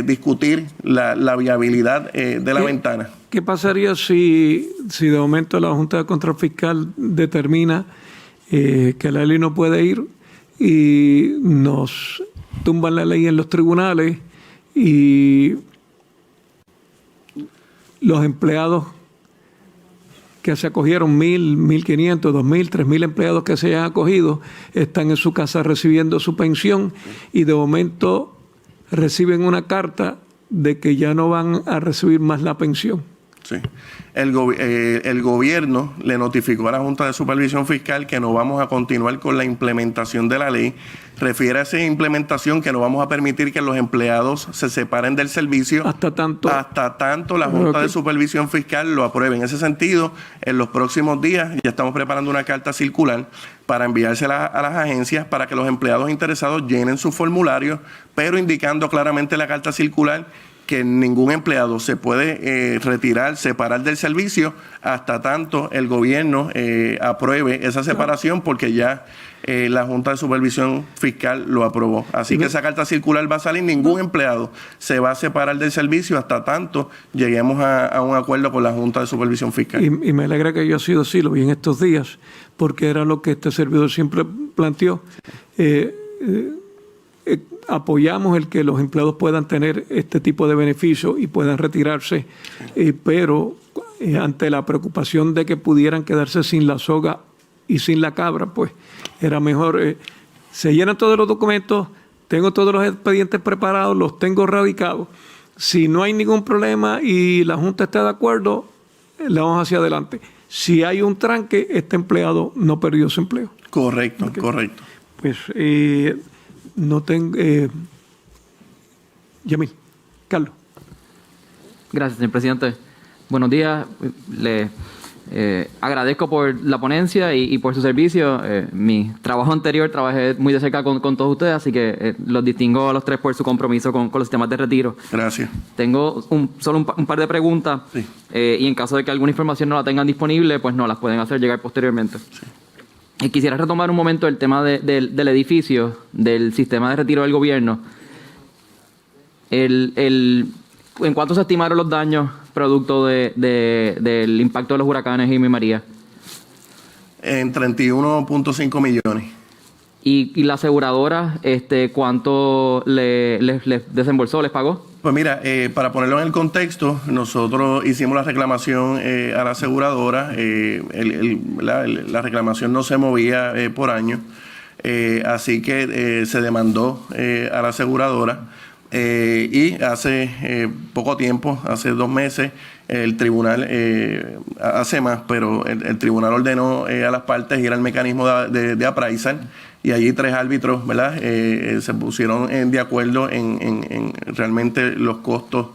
A: discutir la viabilidad de la ventana.
B: ¿Qué pasaría si de momento la Junta de Control Fiscal determina que la ley no puede ir y nos tumban la ley en los tribunales y los empleados que se acogieron, 1,000, 1,500, 2,000, 3,000 empleados que se hayan acogido, están en su casa recibiendo su pensión y de momento reciben una carta de que ya no van a recibir más la pensión?
A: Sí. El gobierno le notificó a la Junta de Supervisión Fiscal que no vamos a continuar con la implementación de la ley. Refiere a esa implementación que no vamos a permitir que los empleados se separen del servicio hasta tanto la Junta de Supervisión Fiscal lo apruebe. En ese sentido, en los próximos días ya estamos preparando una carta circular para enviársela a las agencias para que los empleados interesados llenen su formulario, pero indicando claramente en la carta circular que ningún empleado se puede separar del servicio hasta tanto el gobierno apruebe esa separación, porque ya la Junta de Supervisión Fiscal lo aprobó. Así que esa carta circular va a salir, ningún empleado se va a separar del servicio hasta tanto lleguemos a un acuerdo con la Junta de Supervisión Fiscal.
B: Y me alegra que haya sido así, lo vi en estos días, porque era lo que este servidor siempre planteó. Apoyamos el que los empleados puedan tener este tipo de beneficios y puedan retirarse, pero ante la preocupación de que pudieran quedarse sin la soga y sin la cabra, pues era mejor. Se llenan todos los documentos, tengo todos los expedientes preparados, los tengo radicados. Si no hay ningún problema y la Junta está de acuerdo, le vamos hacia adelante. Si hay un tranque, este empleado no perdió su empleo.
A: Correcto,
B: okay.
A: Correcto.
B: Pues no tengo... Yamil, Carlos.
C: Gracias, señor presidente. Buenos días. Le Agradezco por la ponencia y por su servicio. Mi trabajo anterior trabajé muy de cerca con todos ustedes, así que los distingo a los tres por su compromiso con los sistemas de retiro.
A: Gracias.
C: Tengo solo un par de preguntas,
A: Sí.
C: Y en caso de que alguna información no la tengan disponible, pues no las pueden hacer llegar posteriormente. Sí. Quisiera retomar un momento el tema del edificio, del sistema de retiro del gobierno. ¿En cuánto se estimaron los daños producto del impacto de los huracanes Irma y María?
A: En 31.5 millones.
C: ¿Y la aseguradora, cuánto les desembolsó, les pagó?
A: Pues mira, para ponerlo en el contexto, nosotros hicimos la reclamación a la aseguradora. La reclamación no se movía por año, así que se demandó a la aseguradora. Y hace poco tiempo, hace 2 meses, el tribunal, hace más, pero el tribunal ordenó a las partes ir al mecanismo de appraisal, y allí 3 árbitros, ¿verdad? Se pusieron de acuerdo en realmente los costos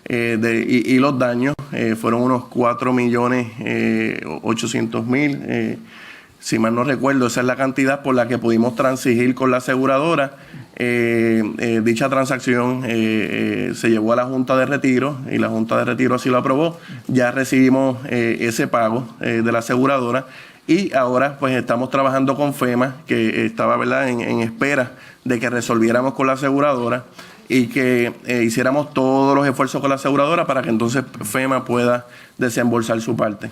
A: y los daños. Fueron unos 4.800.000. Si mal no recuerdo, esa es la cantidad por la que pudimos transigir con la aseguradora. Dicha transacción se llevó a la Junta de Retiro y la Junta de Retiro así lo aprobó. Ya recibimos ese pago de la aseguradora, y ahora pues estamos trabajando con FEMA, que estaba, ¿verdad?, en espera de que resolviéramos con la aseguradora y que hiciéramos todos los esfuerzos con la aseguradora para que entonces FEMA pueda desembolsar su parte.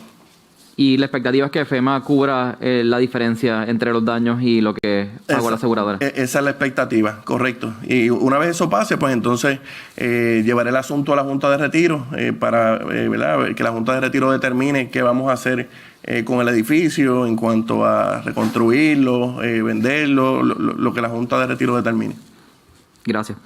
C: Y la expectativa es que FEMA cubra la diferencia entre los daños y lo que pagó la aseguradora.
A: Esa es la expectativa, correcto. Y una vez eso pase, pues entonces llevaré el asunto a la Junta de Retiro para ¿verdad?, que la Junta de Retiro determine qué vamos a hacer con el edificio en cuanto a reconstruirlo, venderlo, lo que la Junta de Retiro determine.
C: Gracias.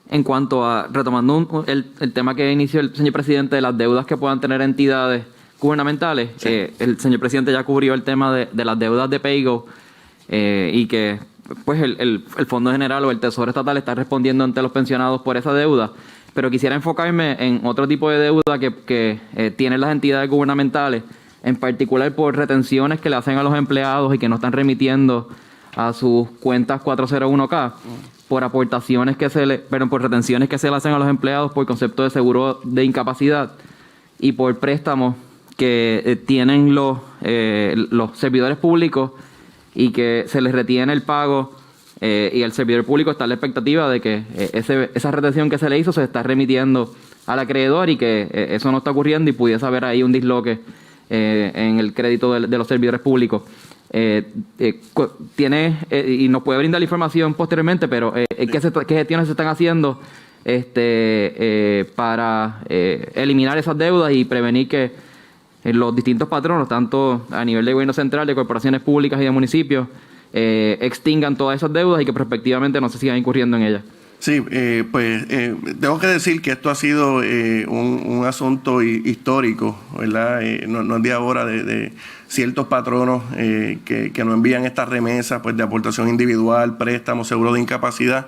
C: En cuanto a, retomando el tema que inició el señor presidente de las deudas que puedan tener entidades gubernamentales, sí. El señor presidente ya cubrió el tema de las deudas de PayGo, y que pues el Fondo General o el Tesoro Estatal está respondiendo ante los pensionados por esa deuda, pero quisiera enfocarme en otro tipo de deuda que tienen las entidades gubernamentales, en particular por retenciones que le hacen a los empleados y que no están remitiendo a sus cuentas 401k, por aportaciones por retenciones que se le hacen a los empleados por concepto de seguro de incapacidad, y por préstamos que tienen los servidores públicos y que se les retiene el pago, y el servidor público está en la expectativa de que esa retención que se le hizo se está remitiendo al acreedor, y que eso no está ocurriendo y pudiese haber ahí un disloque en el crédito de los servidores públicos. Y nos puede brindar la información posteriormente, pero ¿qué gestiones se están haciendo para eliminar esas deudas y prevenir que los distintos patronos, tanto a nivel de gobierno central, de corporaciones públicas y de municipios, extingan todas esas deudas y que prospectivamente no se sigan incurriendo en ellas?
A: Sí, tengo que decir que esto ha sido un asunto histórico, ¿verdad? No es de ahora, de ciertos patronos que nos envían estas remesas, pues, de aportación individual, préstamos, seguro de incapacidad.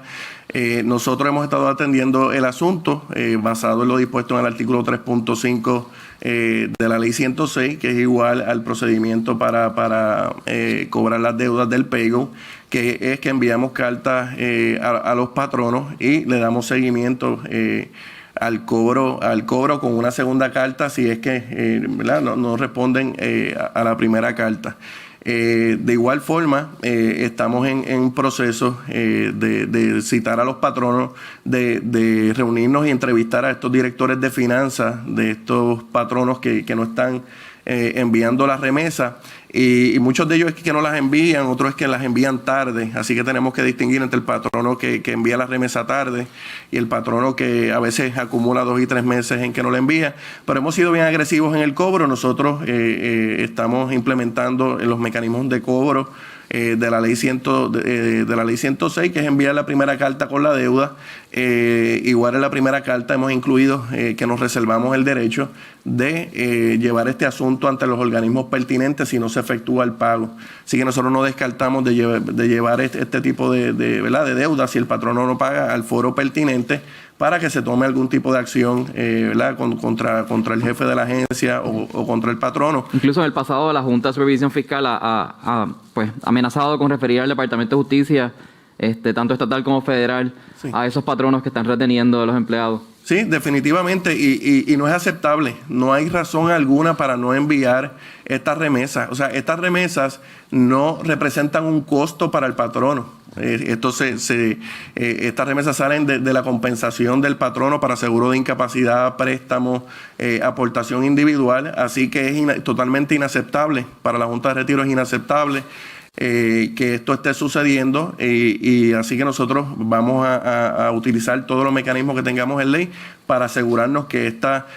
A: Nosotros hemos estado atendiendo el asunto basado en lo dispuesto en el artículo 3.5 de la ley 106, que es igual al procedimiento para cobrar las deudas del PayGo, que es que enviamos cartas a los patronos y le damos seguimiento al cobro con una segunda carta si es que ¿verdad?, no responden a la primera carta. De igual forma, estamos en proceso de citar a los patronos, de reunirnos y entrevistar a estos directores de finanzas de estos patronos que no están enviando las remesas, y muchos de ellos es que no las envían, otros es que las envían tarde, así que tenemos que distinguir entre el patrono que envía la remesa tarde y el patrono que a veces acumula 2 y 3 meses en que no la envía. Pero hemos sido bien agresivos en el cobro. Nosotros estamos implementando los mecanismos de cobro de la ley 106, que es enviar la primera carta con la deuda. Igual en la primera carta hemos incluido que nos reservamos el derecho de llevar este asunto ante los organismos pertinentes si no se efectúa el pago. Así que nosotros no descartamos de llevar este tipo de deuda si el patrono no paga al foro pertinente para que se tome algún tipo de acción contra el jefe de la agencia o contra el patrono.
C: Incluso en el pasado la Junta de Supervisión Fiscal ha amenazado con referir al Departamento de Justicia, tanto estatal como federal, sí, a esos patronos que están reteniendo a los empleados.
A: Sí, definitivamente, y no es aceptable. No hay razón alguna para no enviar estas remesas. O sea, estas remesas no representan un costo para el patrono. Estas remesas salen de la compensación del patrono para seguro de incapacidad, préstamo, aportación individual. Así que es totalmente inaceptable. Para la Junta de Retiro es inaceptable que esto esté sucediendo, y así que nosotros vamos a utilizar todos los mecanismos que tengamos en ley para asegurarnos que esta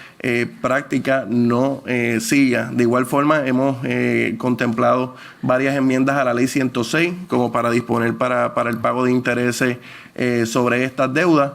A: práctica no siga. De igual forma, hemos contemplado varias enmiendas a la ley 106 como para disponer para el pago de intereses sobre estas deudas.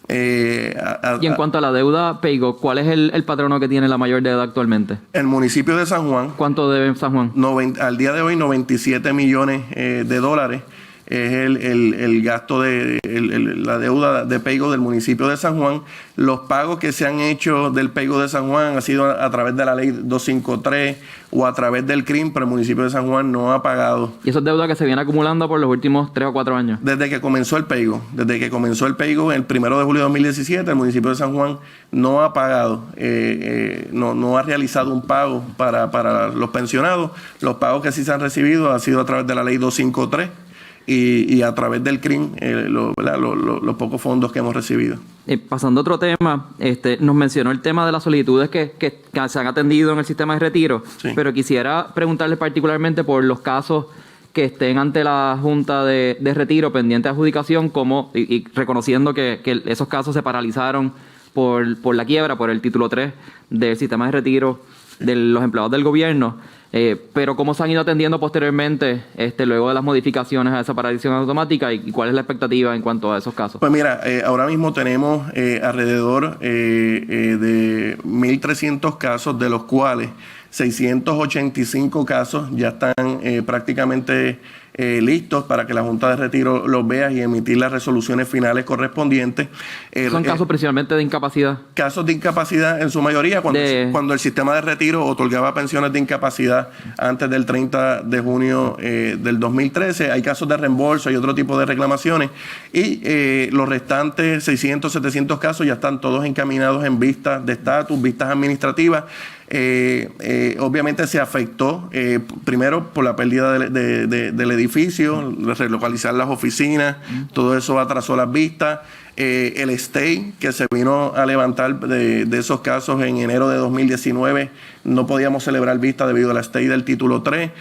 C: Y en cuanto a la deuda, Peigo, ¿cuál es el patrono que tiene la mayor deuda actualmente?
A: El municipio de San Juan.
C: ¿Cuánto debe San Juan?
A: Al día de hoy, 97 millones de dólares es el gasto de la deuda de Peigo del municipio de San Juan. Los pagos que se han hecho del Peigo de San Juan ha sido a través de la ley 253 o a través del CRIM, pero el municipio de San Juan no ha pagado.
C: ¿Y esa es deuda que se viene acumulando por los últimos 3 o 4 años?
A: Desde que comenzó el Peigo. Desde que comenzó el Peigo, el 1 de julio de 2017, el municipio de San Juan no ha pagado, no ha realizado un pago para los pensionados. Los pagos que sí se han recibido han sido a través de la ley 253 y a través del CRIM, los pocos fondos que hemos recibido.
C: Pasando a otro tema, nos mencionó el tema de las solicitudes que se han atendido en el sistema de retiro, sí, pero quisiera preguntarle particularmente por los casos que estén ante la Junta de Retiro pendiente de adjudicación, y reconociendo que esos casos se paralizaron por la quiebra, por el título 3 del sistema de retiro de los empleados del gobierno. Pero cómo se han ido atendiendo posteriormente luego de las modificaciones a esa paralización automática, y cuál es la expectativa en cuanto a esos casos.
A: Pues mira, ahora mismo tenemos alrededor de 1.300 casos, de los cuales 685 casos ya están prácticamente listos para que la Junta de Retiro los vea y emitir las resoluciones finales correspondientes.
C: ¿Son casos principalmente de incapacidad?
A: Casos de incapacidad en su mayoría, cuando el sistema de retiro otorgaba pensiones de incapacidad antes del 30 de junio del 2013. Hay casos de reembolso y otro tipo de reclamaciones. Y los restantes 600, 700 casos ya están todos encaminados en vistas de estatus, vistas administrativas. Obviamente se afectó primero por la pérdida del edificio, relocalizar las oficinas, todo eso atrasó las vistas. El stay que se vino a levantar de esos casos en enero de 2019, no podíamos celebrar vistas debido al stay del título 3.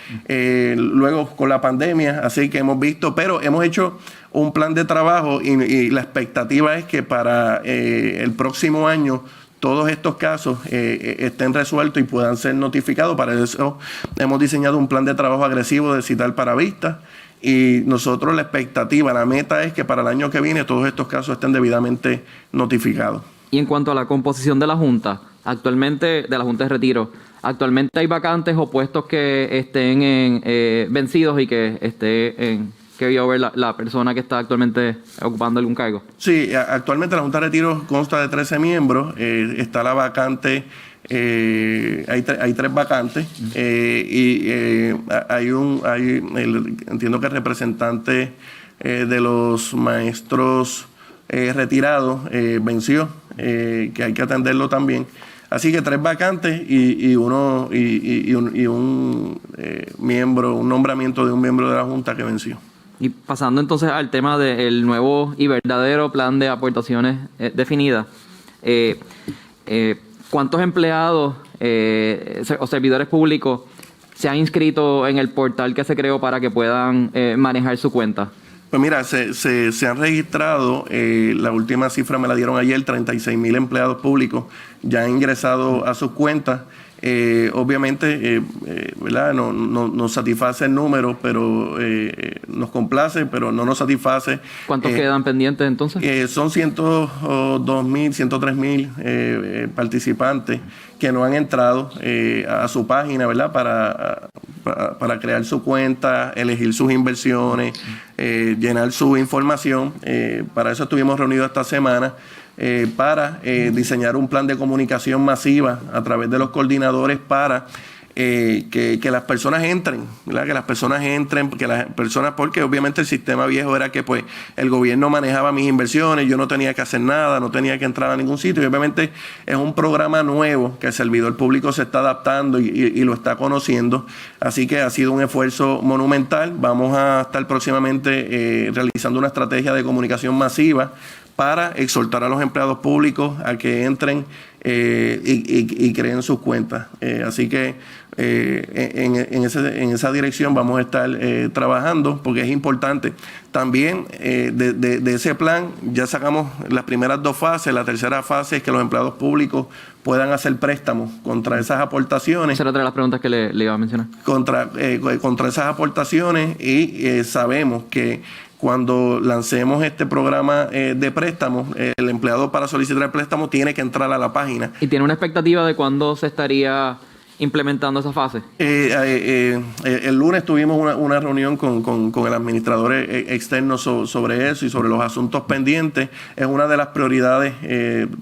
A: Luego con la pandemia, así que hemos visto, pero hemos hecho un plan de trabajo y la expectativa es que para el próximo año todos estos casos estén resueltos y puedan ser notificados. Para eso hemos diseñado un plan de trabajo agresivo de citar para vistas, y nosotros la expectativa, la meta es que para el año que viene todos estos casos estén debidamente notificados.
C: Y en cuanto a la composición de la Junta, actualmente, de la Junta de Retiro, ¿actualmente hay vacantes o puestos que estén vencidos y que vio ver la persona que está actualmente ocupando algún cargo? Sí,
A: actualmente la Junta de Retiro consta de 13 miembros. Está la vacante, hay 3 vacantes, entiendo que el representante de los maestros retirados venció, que hay que atenderlo también. Así que 3 vacantes y un miembro, un nombramiento de un miembro de la Junta que venció.
C: Y pasando entonces al tema del nuevo y verdadero plan de aportaciones definidas, ¿cuántos empleados o servidores públicos se han inscrito en el portal que se creó para que puedan manejar su cuenta?
A: Pues mira, se han registrado, la última cifra me la dieron ayer, 36,000 empleados públicos ya han ingresado a sus cuentas. Obviamente, ¿verdad? No nos satisface el número, pero nos complace, pero no nos satisface.
C: ¿Cuántos quedan pendientes entonces?
A: Son 102,000, 103,000 participantes que no han entrado a su página, ¿verdad? Para crear su cuenta, elegir sus inversiones, llenar su información. Para eso estuvimos reunidos esta semana. Para diseñar un plan de comunicación masiva a través de los coordinadores para que las personas entren, ¿verdad? Que las personas, porque obviamente el sistema viejo era que pues el gobierno manejaba mis inversiones, yo no tenía que hacer nada, no tenía que entrar a ningún sitio, y obviamente es un programa nuevo que el servidor público se está adaptando y lo está conociendo, así que ha sido un esfuerzo monumental. Vamos a estar próximamente realizando una estrategia de comunicación masiva para exhortar a los empleados públicos a que entren y creen sus cuentas. Así que en esa dirección vamos a estar trabajando, porque es importante. También de ese plan ya sacamos las primeras 2 fases. La tercera fase es que los empleados públicos puedan hacer préstamos contra esas aportaciones.
C: Esa era otra de las preguntas que le iba a mencionar.
A: Contra esas aportaciones, y sabemos que cuando lancemos este programa de préstamos, el empleado para solicitar el préstamo tiene que entrar a la página.
C: ¿Y tiene una expectativa de cuándo se estaría implementando esa fase?
A: El lunes tuvimos una reunión con el administrador externo sobre eso y sobre los asuntos pendientes. Es una de las prioridades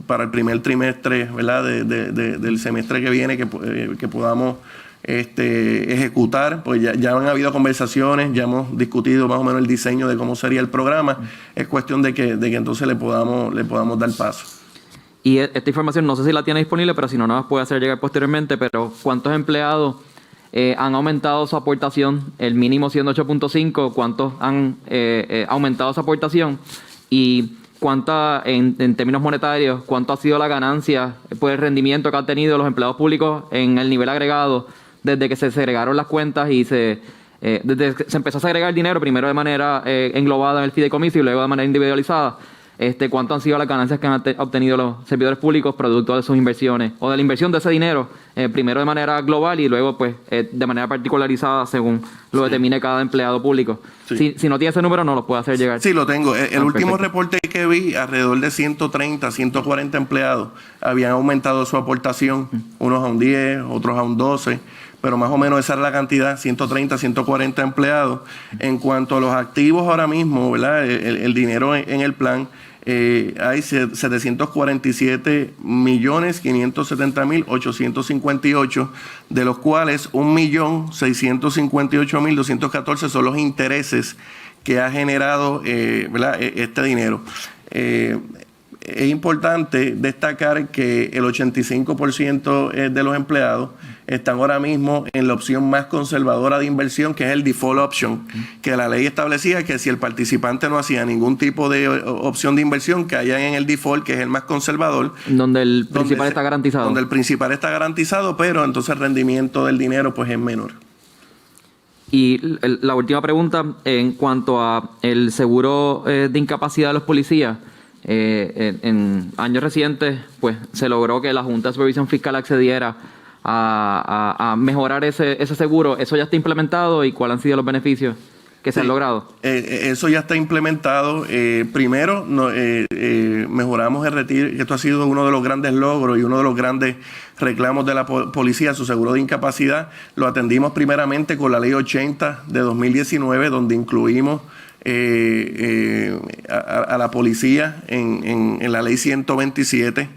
A: para el primer trimestre, ¿verdad? del semestre que viene, que podamos ejecutar. Pues ya han habido conversaciones, ya hemos discutido más o menos el diseño de cómo sería el programa. Es cuestión de que entonces le podamos dar paso.
C: Y esta información no sé si la tiene disponible, pero si no, nos puede hacer llegar posteriormente. Pero ¿cuántos empleados han aumentado su aportación? El mínimo siendo 8.5, ¿cuántos han aumentado su aportación? Y ¿cuánta, en términos monetarios, cuánto ha sido la ganancia por el rendimiento que han tenido los empleados públicos en el nivel agregado desde que se segregaron las cuentas y desde que se empezó a segregar el dinero, primero de manera englobada en el fideicomiso y luego de manera individualizada? ¿Cuánto han sido las ganancias que han obtenido los servidores públicos producto de sus inversiones o de la inversión de ese dinero, primero de manera global y luego pues de manera particularizada según lo determine cada empleado público?
A: Sí.
C: Si no tiene ese número, no lo puede hacer llegar.
A: Sí, lo tengo. El último
C: perfecto.
A: reporte que vi, alrededor de 130, 140 empleados habían aumentado su aportación, unos a un 10, otros a un 12, pero más o menos esa es la cantidad, 130, 140 empleados. En cuanto a los activos ahora mismo, ¿verdad? El dinero en el plan, hay 747,570,858, de los cuales 1,658,214 son los intereses que ha generado ¿verdad? Este dinero. Es importante destacar que el 85% de los empleados están ahora mismo en la opción más conservadora de inversión, que es el default option, que la ley establecía que si el participante no hacía ningún tipo de opción de inversión, que hayan en el default, que es el más conservador.
C: Donde el principal está garantizado.
A: Donde el principal está garantizado, pero entonces el rendimiento del dinero pues es menor.
C: Y la última pregunta, en cuanto a el seguro de incapacidad de los policías, en años recientes pues se logró que la Junta de Supervisión Fiscal accediera a mejorar ese seguro. ¿Eso ya está implementado y cuáles han sido los beneficios que se han logrado?
A: Eso ya está implementado. Primero, mejoramos el retiro, que esto ha sido uno de los grandes logros y uno de los grandes reclamos de la policía, su seguro de incapacidad. Lo atendimos primeramente con la Ley 80 de 2019, donde incluimos a la policía en la Ley 127,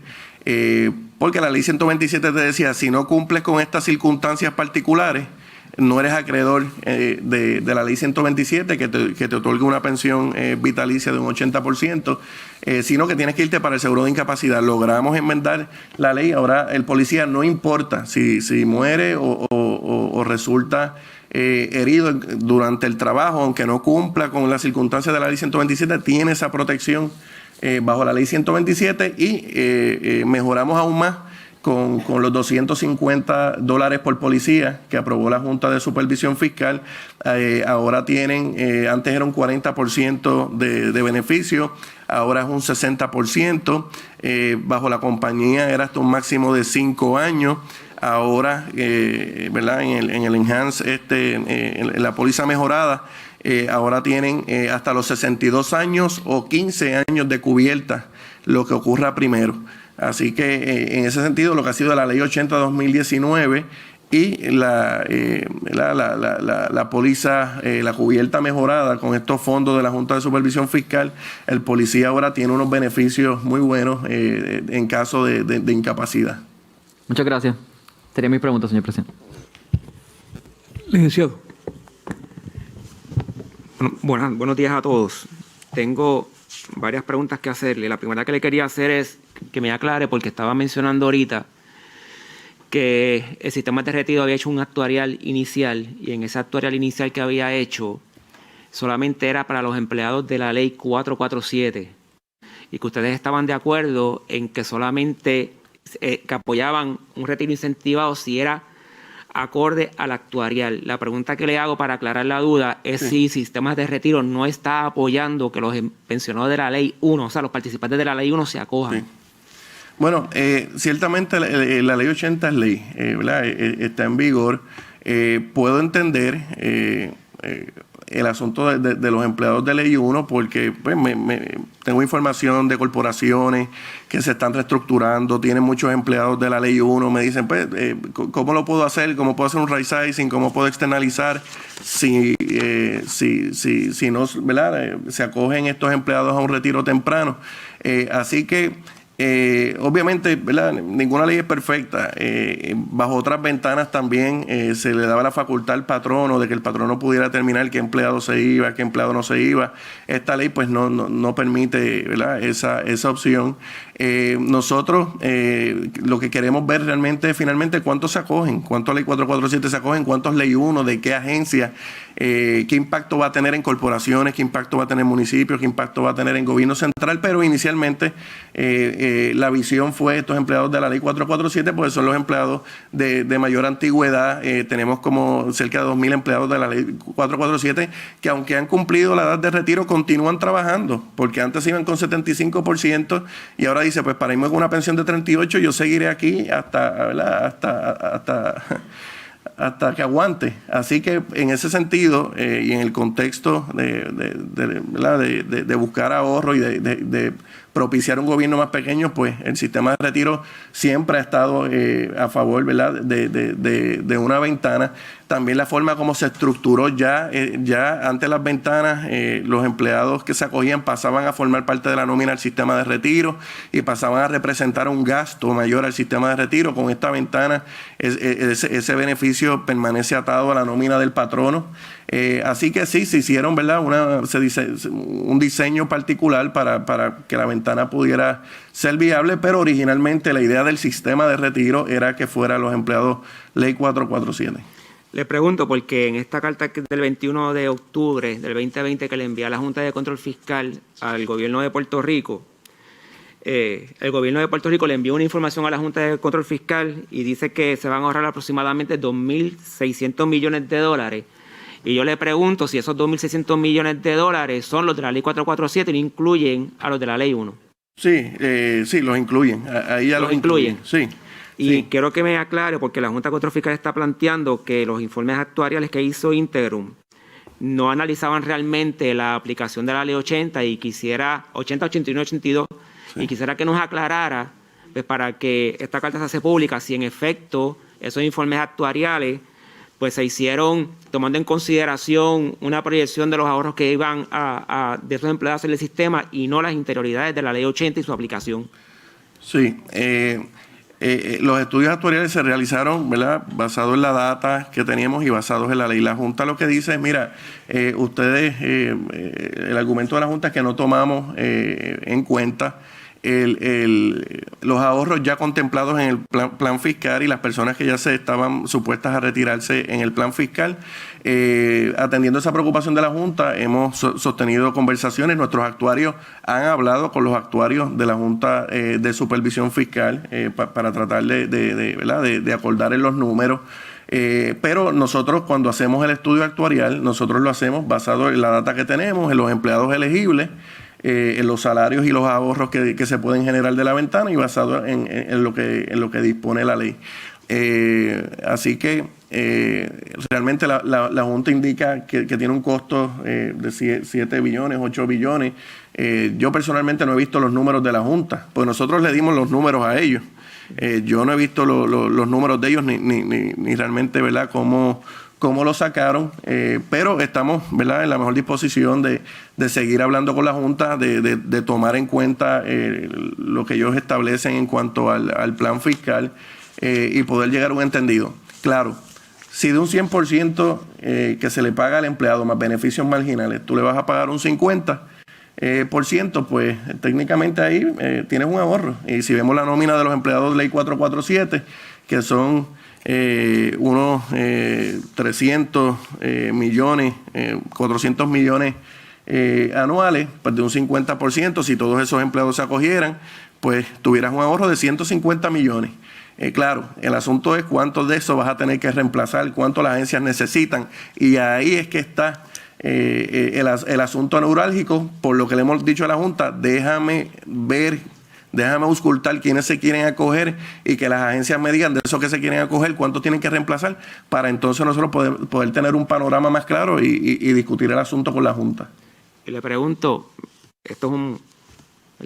A: porque la Ley 127 te decía, si no cumples con estas circunstancias particulares, no eres acreedor de la Ley 127 que te otorga una pensión vitalicia de un 80%, sino que tienes que irte para el seguro de incapacidad. Logramos enmendar la ley. Ahora el policía, no importa si muere o resulta herido durante el trabajo, aunque no cumpla con las circunstancias de la Ley 127, tiene esa protección bajo la Ley 127 y mejoramos aún más con los $250 por policía que aprobó la Junta de Supervisión Fiscal. Ahora tienen, antes era un 40% de beneficio, ahora es un 60%, bajo la compañía era hasta un máximo de 5 años. ahora, ¿verdad? En el enhance, en la póliza mejorada, ahora tienen hasta los 62 años o 15 años de cubierta, lo que ocurra primero. Así que en ese sentido, lo que ha sido la Ley 80-2019 y la póliza, la cubierta mejorada con estos fondos de la Junta de Supervisión Fiscal, el policía ahora tiene unos beneficios muy buenos en caso de incapacidad.
C: Muchas gracias. Sería mi pregunta, señor presidente.
B: Licenciado.
D: Buenos días a todos. Tengo varias preguntas que hacerle. La primera que le quería hacer es que me aclare, porque estaba mencionando ahorita que el sistema de retiro había hecho un actuarial inicial, y en ese actuarial inicial que había hecho solamente era para los empleados de la ley 447, y que ustedes estaban de acuerdo en que solamente que apoyaban un retiro incentivado si era acorde al actuarial. La pregunta que le hago para aclarar la duda es si sistemas de retiro no está apoyando que los pensionados de la ley 1, o sea, los participantes de la ley 1 se acojan.
A: Sí. Bueno, ciertamente la ley 80 es ley, ¿verdad? Está en vigor. Puedo entender el asunto de los empleados de ley 1 porque pues, tengo información de corporaciones que se están reestructurando, tienen muchos empleados de la ley 1, me dicen, pues, ¿cómo lo puedo hacer? ¿Cómo puedo hacer un right sizing? ¿Cómo puedo externalizar? Si no, ¿verdad? Se acogen estos empleados a un retiro temprano. Así que obviamente, ¿verdad? Ninguna ley es perfecta. Bajo otras ventanas también se le daba la facultad al patrono de que el patrono pudiera determinar qué empleado se iba, qué empleado no se iba. Esta ley pues no permite, ¿verdad? esa opción. Nosotros lo que queremos ver realmente finalmente cuántos se acogen, cuántos ley 447 se acogen, cuántos ley 1, de qué agencia, qué impacto va a tener en corporaciones, qué impacto va a tener en municipios, qué impacto va a tener en gobierno central, pero inicialmente la visión fue estos empleados de la ley 447, pues son los empleados de mayor antigüedad. Tenemos como cerca de 2,000 empleados de la ley 447 que aunque han cumplido la edad de retiro continúan trabajando, porque antes iban con 75% y ahora dice, pues para irme con una pensión de 38 yo seguiré aquí hasta que aguante. Así que en ese sentido y en el contexto de buscar ahorro y de propiciar un gobierno más pequeño, pues el sistema de retiro siempre ha estado a favor, ¿verdad? de una ventana. También la forma como se estructuró ya ante las ventanas, los empleados que se acogían pasaban a formar parte de la nómina del sistema de retiro y pasaban a representar un gasto mayor al sistema de retiro. Con esta ventana ese beneficio permanece atado a la nómina del patrono. Así que sí, se hicieron, ¿verdad? Un diseño particular para que la ventana pudiera ser viable, pero originalmente la idea del sistema de retiro era que fuera los empleados ley 447.
D: Le pregunto porque en esta carta del 21 de octubre del 2020 que le envía la Junta de Control Fiscal al gobierno de Puerto Rico, el gobierno de Puerto Rico le envió una información a la Junta de Control Fiscal y dice que se van a ahorrar aproximadamente 2.600 millones de dólares. Y yo le pregunto si esos 2.600 millones de dólares son los de la ley 447 y no incluyen a los de la ley 1.
A: Sí, los incluyen. Ahí ya los incluyen. Sí.
D: Y quiero que me aclare, porque la Junta de Control Fiscal está planteando que los informes actuariales que hizo Interum no analizaban realmente la aplicación de la ley 80 y quisiera, 80, 81, 82, y quisiera que nos aclarara, pues para que esta carta se hace pública, si en efecto esos informes actuariales pues se hicieron tomando en consideración una proyección de los ahorros que iban de esos empleados en el sistema y no las interioridades de la ley 80 y su aplicación.
A: Sí, los estudios actuariales se realizaron, ¿verdad?, basados en la data que teníamos y basados en la ley. La Junta lo que dice es, mira, ustedes, el argumento de la Junta es que no tomamos en cuenta los ahorros ya contemplados en el plan fiscal y las personas que ya se estaban supuestas a retirarse en el plan fiscal. Atendiendo esa preocupación de la Junta, hemos sostenido conversaciones. Nuestros actuarios han hablado con los actuarios de la Junta de Supervisión Fiscal para tratar de acordar en los números. Pero nosotros cuando hacemos el estudio actuarial, nosotros lo hacemos basado en la data que tenemos, en los empleados elegibles, en los salarios y los ahorros que se pueden generar de la ventana y basado en lo que dispone la ley. Así que realmente la Junta indica que tiene un costo de 7 billones, 8 billones. Yo personalmente no he visto los números de la Junta, pues nosotros le dimos los números a ellos. Yo no he visto los números de ellos ni realmente, ¿verdad?, cómo lo sacaron, pero estamos, ¿verdad?, en la mejor disposición de seguir hablando con la Junta, de tomar en cuenta lo que ellos establecen en cuanto al plan fiscal y poder llegar a un entendido. Claro, si de un 100% que se le paga al empleado más beneficios marginales, tú le vas a pagar un 50%, pues técnicamente ahí tienes un ahorro. Y si vemos la nómina de los empleados de Ley 447, que son unos 300 millones, 400 millones anuales, pues de un 50%, si todos esos empleados se acogieran, pues tuvieras un ahorro de 150 millones. Claro, el asunto es cuánto de eso vas a tener que reemplazar, cuánto las agencias necesitan, y ahí es que está el asunto neurálgico, por lo que le hemos dicho a la Junta, déjame auscultar quiénes se quieren acoger y que las agencias me digan de esos que se quieren acoger cuánto tienen que reemplazar, para entonces nosotros poder tener un panorama más claro y discutir el asunto con la Junta.
D: Y le pregunto, esto es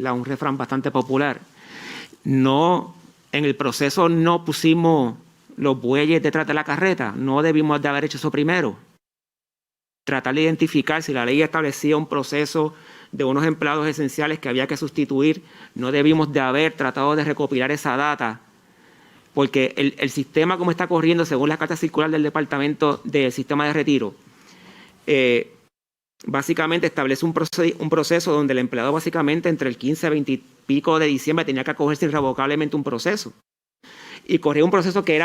D: un refrán bastante popular, en el proceso no pusimos los bueyes detrás de la carreta, no debimos de haber hecho eso primero. Tratar de identificar si la ley establecía un proceso de unos empleados esenciales que había que sustituir, no debimos de haber tratado de recopilar esa data, porque el sistema como está corriendo, según la carta circular del Departamento del Sistema de Retiro, básicamente establece un proceso donde el empleado básicamente entre el 15 y 20 y pico de diciembre tenía que acogerse irrevocablemente un proceso. Y corría un proceso que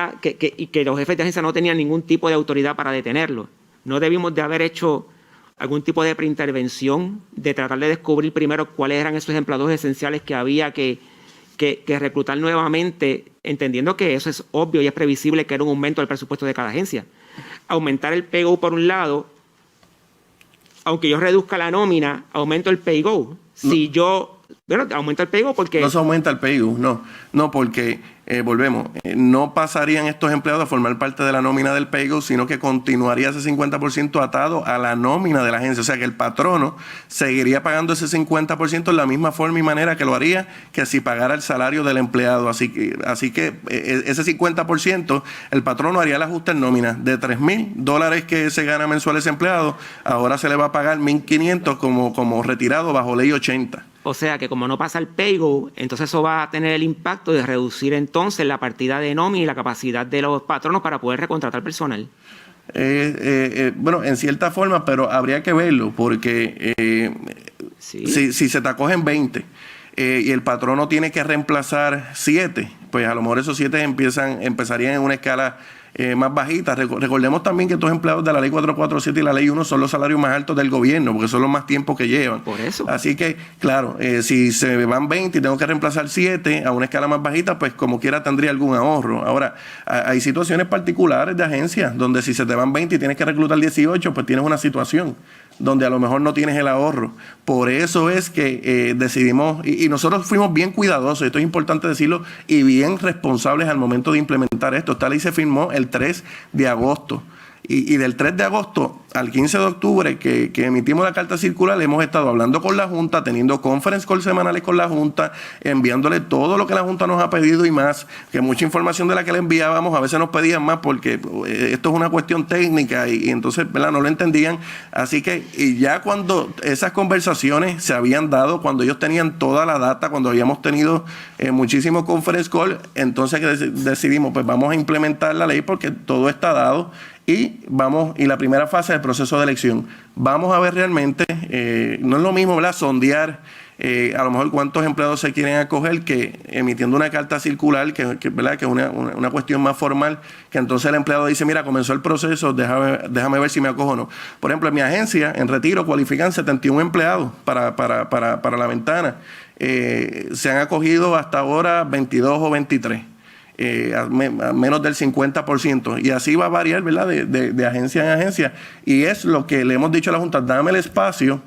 D: los jefes de agencia no tenían ningún tipo de autoridad para detenerlo. No debimos de haber hecho algún tipo de preintervención, de tratar de descubrir primero cuáles eran esos empleados esenciales que había que reclutar nuevamente, entendiendo que eso es obvio y es previsible que era un aumento del presupuesto de cada agencia. Aumentar el pay-go por un lado, aunque yo reduzca la nómina, aumento el pay-go. Aumenta el pay-go porque...
A: No se aumenta el pay-go, no, porque... volvemos, no pasarían estos empleados a formar parte de la nómina del pay-go, sino que continuaría ese 50% atado a la nómina de la agencia. O sea que el patrono seguiría pagando ese 50% en la misma forma y manera que lo haría que si pagara el salario del empleado. Así que ese 50%, el patrono haría el ajuste en nómina. De $3,000 que se gana mensual ese empleado, ahora se le va a pagar $1,500 como retirado bajo ley 80.
D: O sea que como no pasa el pay-go, entonces eso va a tener el impacto de reducir entonces la partida de nómina y la capacidad de los patronos para poder recontratar personal.
A: Bueno, en cierta forma, pero habría que verlo, porque si se te acogen 20 y el patrono tiene que reemplazar 7, pues a lo mejor esos 7 empezarían en una escala más bajita. Recordemos también que estos empleados de la ley 447 y la ley 1 son los salarios más altos del gobierno, porque son los más tiempos que llevan.
D: Por eso.
A: Así que, claro, si se van 20 y tengo que reemplazar 7 a una escala más bajita, pues como quiera tendría algún ahorro. Ahora, hay situaciones particulares de agencias donde si se te van 20 y tienes que reclutar 18, pues tienes una situación donde a lo mejor no tienes el ahorro. Por eso es que decidimos, y nosotros fuimos bien cuidadosos, esto es importante decirlo, y bien responsables al momento de implementar esto. Esta ley se firmó el 3 de agosto. Y del 3 de agosto al 15 de octubre que emitimos la carta circular, hemos estado hablando con la Junta, teniendo conference calls semanales con la Junta, enviándole todo lo que la Junta nos ha pedido y más, que mucha información de la que le enviábamos, a veces nos pedían más porque esto es una cuestión técnica y entonces, ¿verdad?, no lo entendían. Así que, y ya cuando esas conversaciones se habían dado, cuando ellos tenían toda la data, cuando habíamos tenido muchísimos conference calls, entonces decidimos, pues vamos a implementar la ley porque todo está dado. Y la primera fase del proceso de elección. Vamos a ver realmente, no es lo mismo, ¿verdad?, sondear a lo mejor cuántos empleados se quieren acoger que emitiendo una carta circular, ¿verdad?, que es una cuestión más formal, que entonces el empleado dice, mira, comenzó el proceso, déjame ver si me acojo o no. Por ejemplo, en mi agencia, en Retiro, cualifican 71 empleados para la ventana. Se han acogido hasta ahora 22 o 23. A menos del 50%, y así va a variar, ¿verdad?, de agencia en agencia, y es lo que le hemos dicho a la Junta, dame el espacio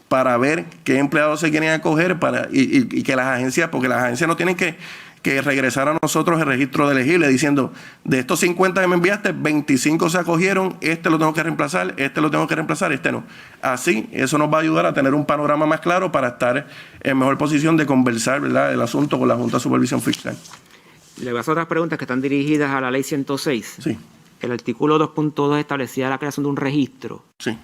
A: para ver qué empleados se quieren acoger y que las agencias, porque las agencias no tienen que que regresara a nosotros el registro de elegibles, diciendo, de estos 50 que me enviaste, 25 se acogieron, este lo tengo que reemplazar, este lo tengo que reemplazar, este no. Así, eso nos va a ayudar a tener un panorama más claro para estar en mejor posición de conversar, ¿verdad?, el asunto con la Junta de Supervisión Fiscal.
D: Le voy a hacer otras preguntas que están dirigidas a la Ley 106.
A: Sí.
D: El artículo 2.2 establecía la creación de un registro
A: Sí.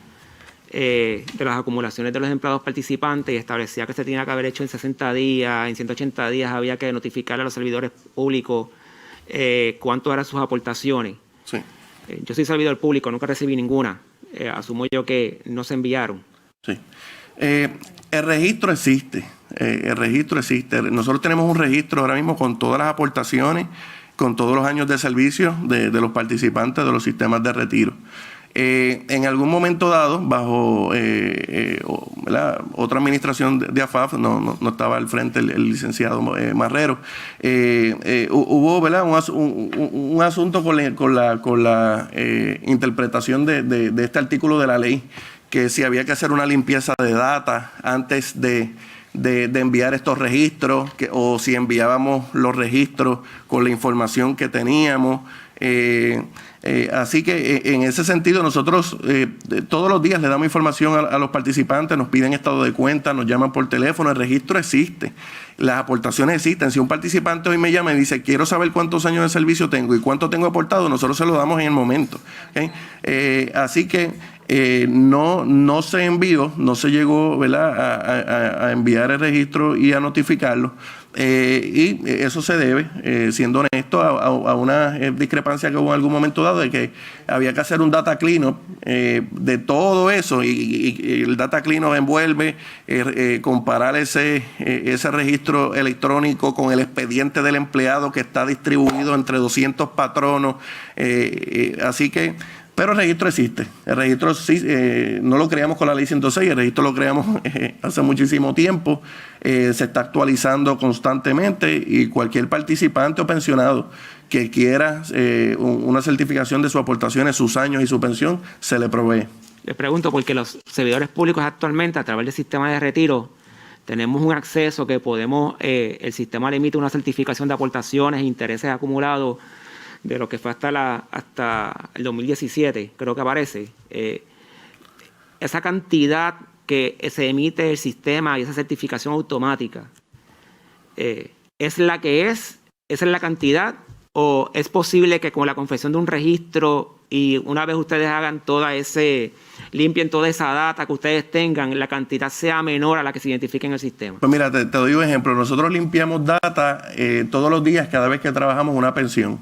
D: de las acumulaciones de los empleados participantes y establecía que se tenía que haber hecho en 60 días, en 180 días había que notificar a los servidores públicos cuánto eran sus aportaciones.
A: Sí.
D: Yo soy servidor público, nunca recibí ninguna. Asumo yo que no se enviaron.
A: Sí. El registro existe. El registro existe. Nosotros tenemos un registro ahora mismo con todas las aportaciones, con todos los años de servicio de los participantes de los sistemas de retiro. En algún momento dado, bajo otra administración de AFAF, no estaba al frente el licenciado Marrero, hubo, ¿verdad?, un asunto con la interpretación de este artículo de la ley, que si había que hacer una limpieza de data antes de enviar estos registros, o si enviábamos los registros con la información que teníamos. Así que en ese sentido nosotros todos los días le damos información a los participantes, nos piden estado de cuenta, nos llaman por teléfono, el registro existe, las aportaciones existen. Si un participante hoy me llama y dice, quiero saber cuántos años de servicio tengo y cuánto tengo aportado, nosotros se lo damos en el momento. ¿Okay? Así que no se envió, no se llegó, ¿verdad?, a enviar el registro y a notificarlo. Y eso se debe, siendo honesto, a una discrepancia que hubo en algún momento dado de que había que hacer un data cleanup de todo eso, y el data cleanup envuelve comparar ese registro electrónico con el expediente del empleado que está distribuido entre 200 patronos, así que... Pero el registro existe. El registro sí, no lo creamos con la ley 106, el registro lo creamos hace muchísimo tiempo. Se está actualizando constantemente y cualquier participante o pensionado que quiera una certificación de sus aportaciones, sus años y su pensión, se le provee.
D: Les pregunto porque los servidores públicos actualmente, a través del sistema de retiro, tenemos un acceso que podemos, el sistema le emite una certificación de aportaciones e intereses acumulados de lo que fue hasta el 2017, creo que aparece. Esa cantidad que se emite el sistema y esa certificación automática, ¿es la que es? ¿Esa es la cantidad? ¿O es posible que con la confección de un registro y una vez ustedes hagan limpien toda esa data que ustedes tengan, la cantidad sea menor a la que se identifique en el sistema?
A: Pues mira, te doy un ejemplo. Nosotros limpiamos data todos los días cada vez que trabajamos una pensión.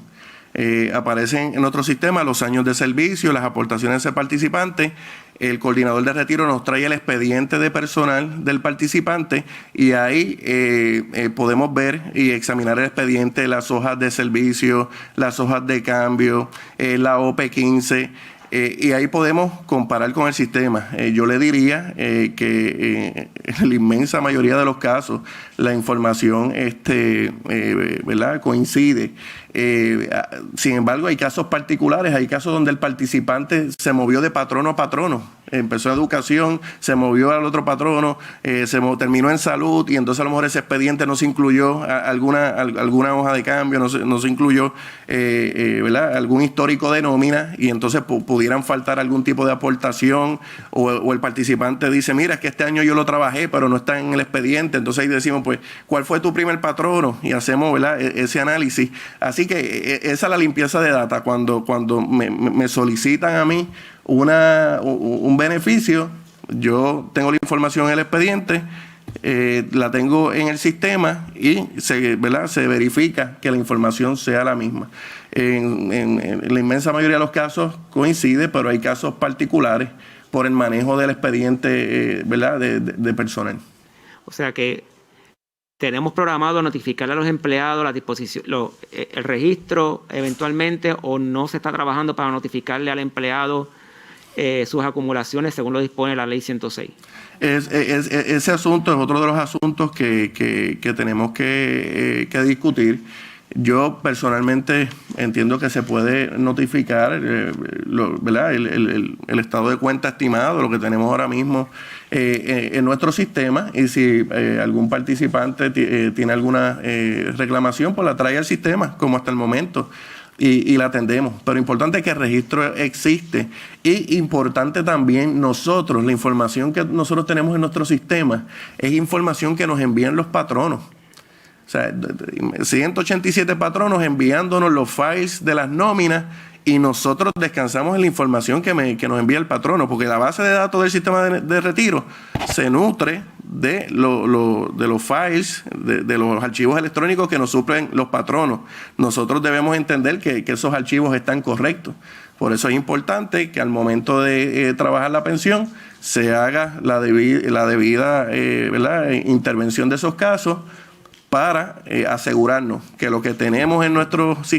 A: Aparecen en nuestro sistema los años de servicio, las aportaciones de ese participante. El coordinador de retiro nos trae el expediente de personal del participante y ahí podemos ver y examinar el expediente, las hojas de servicio, las hojas de cambio, la OP15. Y ahí podemos comparar con el sistema. Yo le diría que en la inmensa mayoría de los casos la información ¿verdad?, coincide. Sin embargo, hay casos particulares, hay casos donde el participante se movió de patrono a patrono. Empezó educación, se movió al otro patrono, terminó en salud y entonces a lo mejor ese expediente no se incluyó, alguna hoja de cambio, no se incluyó, ¿verdad?, algún histórico de nómina, y entonces pudieran faltar algún tipo de aportación, o el participante dice, mira, es que este año yo lo trabajé pero no está en el expediente. Entonces ahí decimos, pues, ¿cuál fue tu primer patrono? Y hacemos, ¿verdad?, ese análisis. Así que esa es la limpieza de data. Cuando me solicitan a mí un beneficio, yo tengo la información en el expediente, la tengo en el sistema y ¿verdad?, se verifica que la información sea la misma. En la inmensa mayoría de los casos coincide, pero hay casos particulares por el manejo del expediente, ¿verdad?, de personal.
D: O sea que tenemos programado notificarle a los empleados la disposición, el registro eventualmente, o no se está trabajando para notificarle al empleado sus acumulaciones según lo dispone la ley 106. Ese
A: asunto es otro de los asuntos que tenemos que discutir. Yo personalmente entiendo que se puede notificar ¿verdad? El estado de cuenta estimado, lo que tenemos ahora mismo en nuestro sistema, y si algún participante tiene alguna reclamación, pues la trae al sistema, como hasta el momento, y la atendemos. Pero importante es que el registro existe, y importante también nosotros, la información que nosotros tenemos en nuestro sistema es información que nos envían los patronos. O sea, 187 patronos enviándonos los files de las nóminas, y nosotros descansamos en la información que nos envía el patrono, porque la base de datos del sistema de retiro se nutre de los files, de los archivos electrónicos que nos suplen los patronos. Nosotros debemos entender que esos archivos están correctos. Por eso es importante que al momento de trabajar la pensión se haga la debida ¿verdad? Intervención de esos casos, para asegurarnos que lo que tenemos en nuestro sistema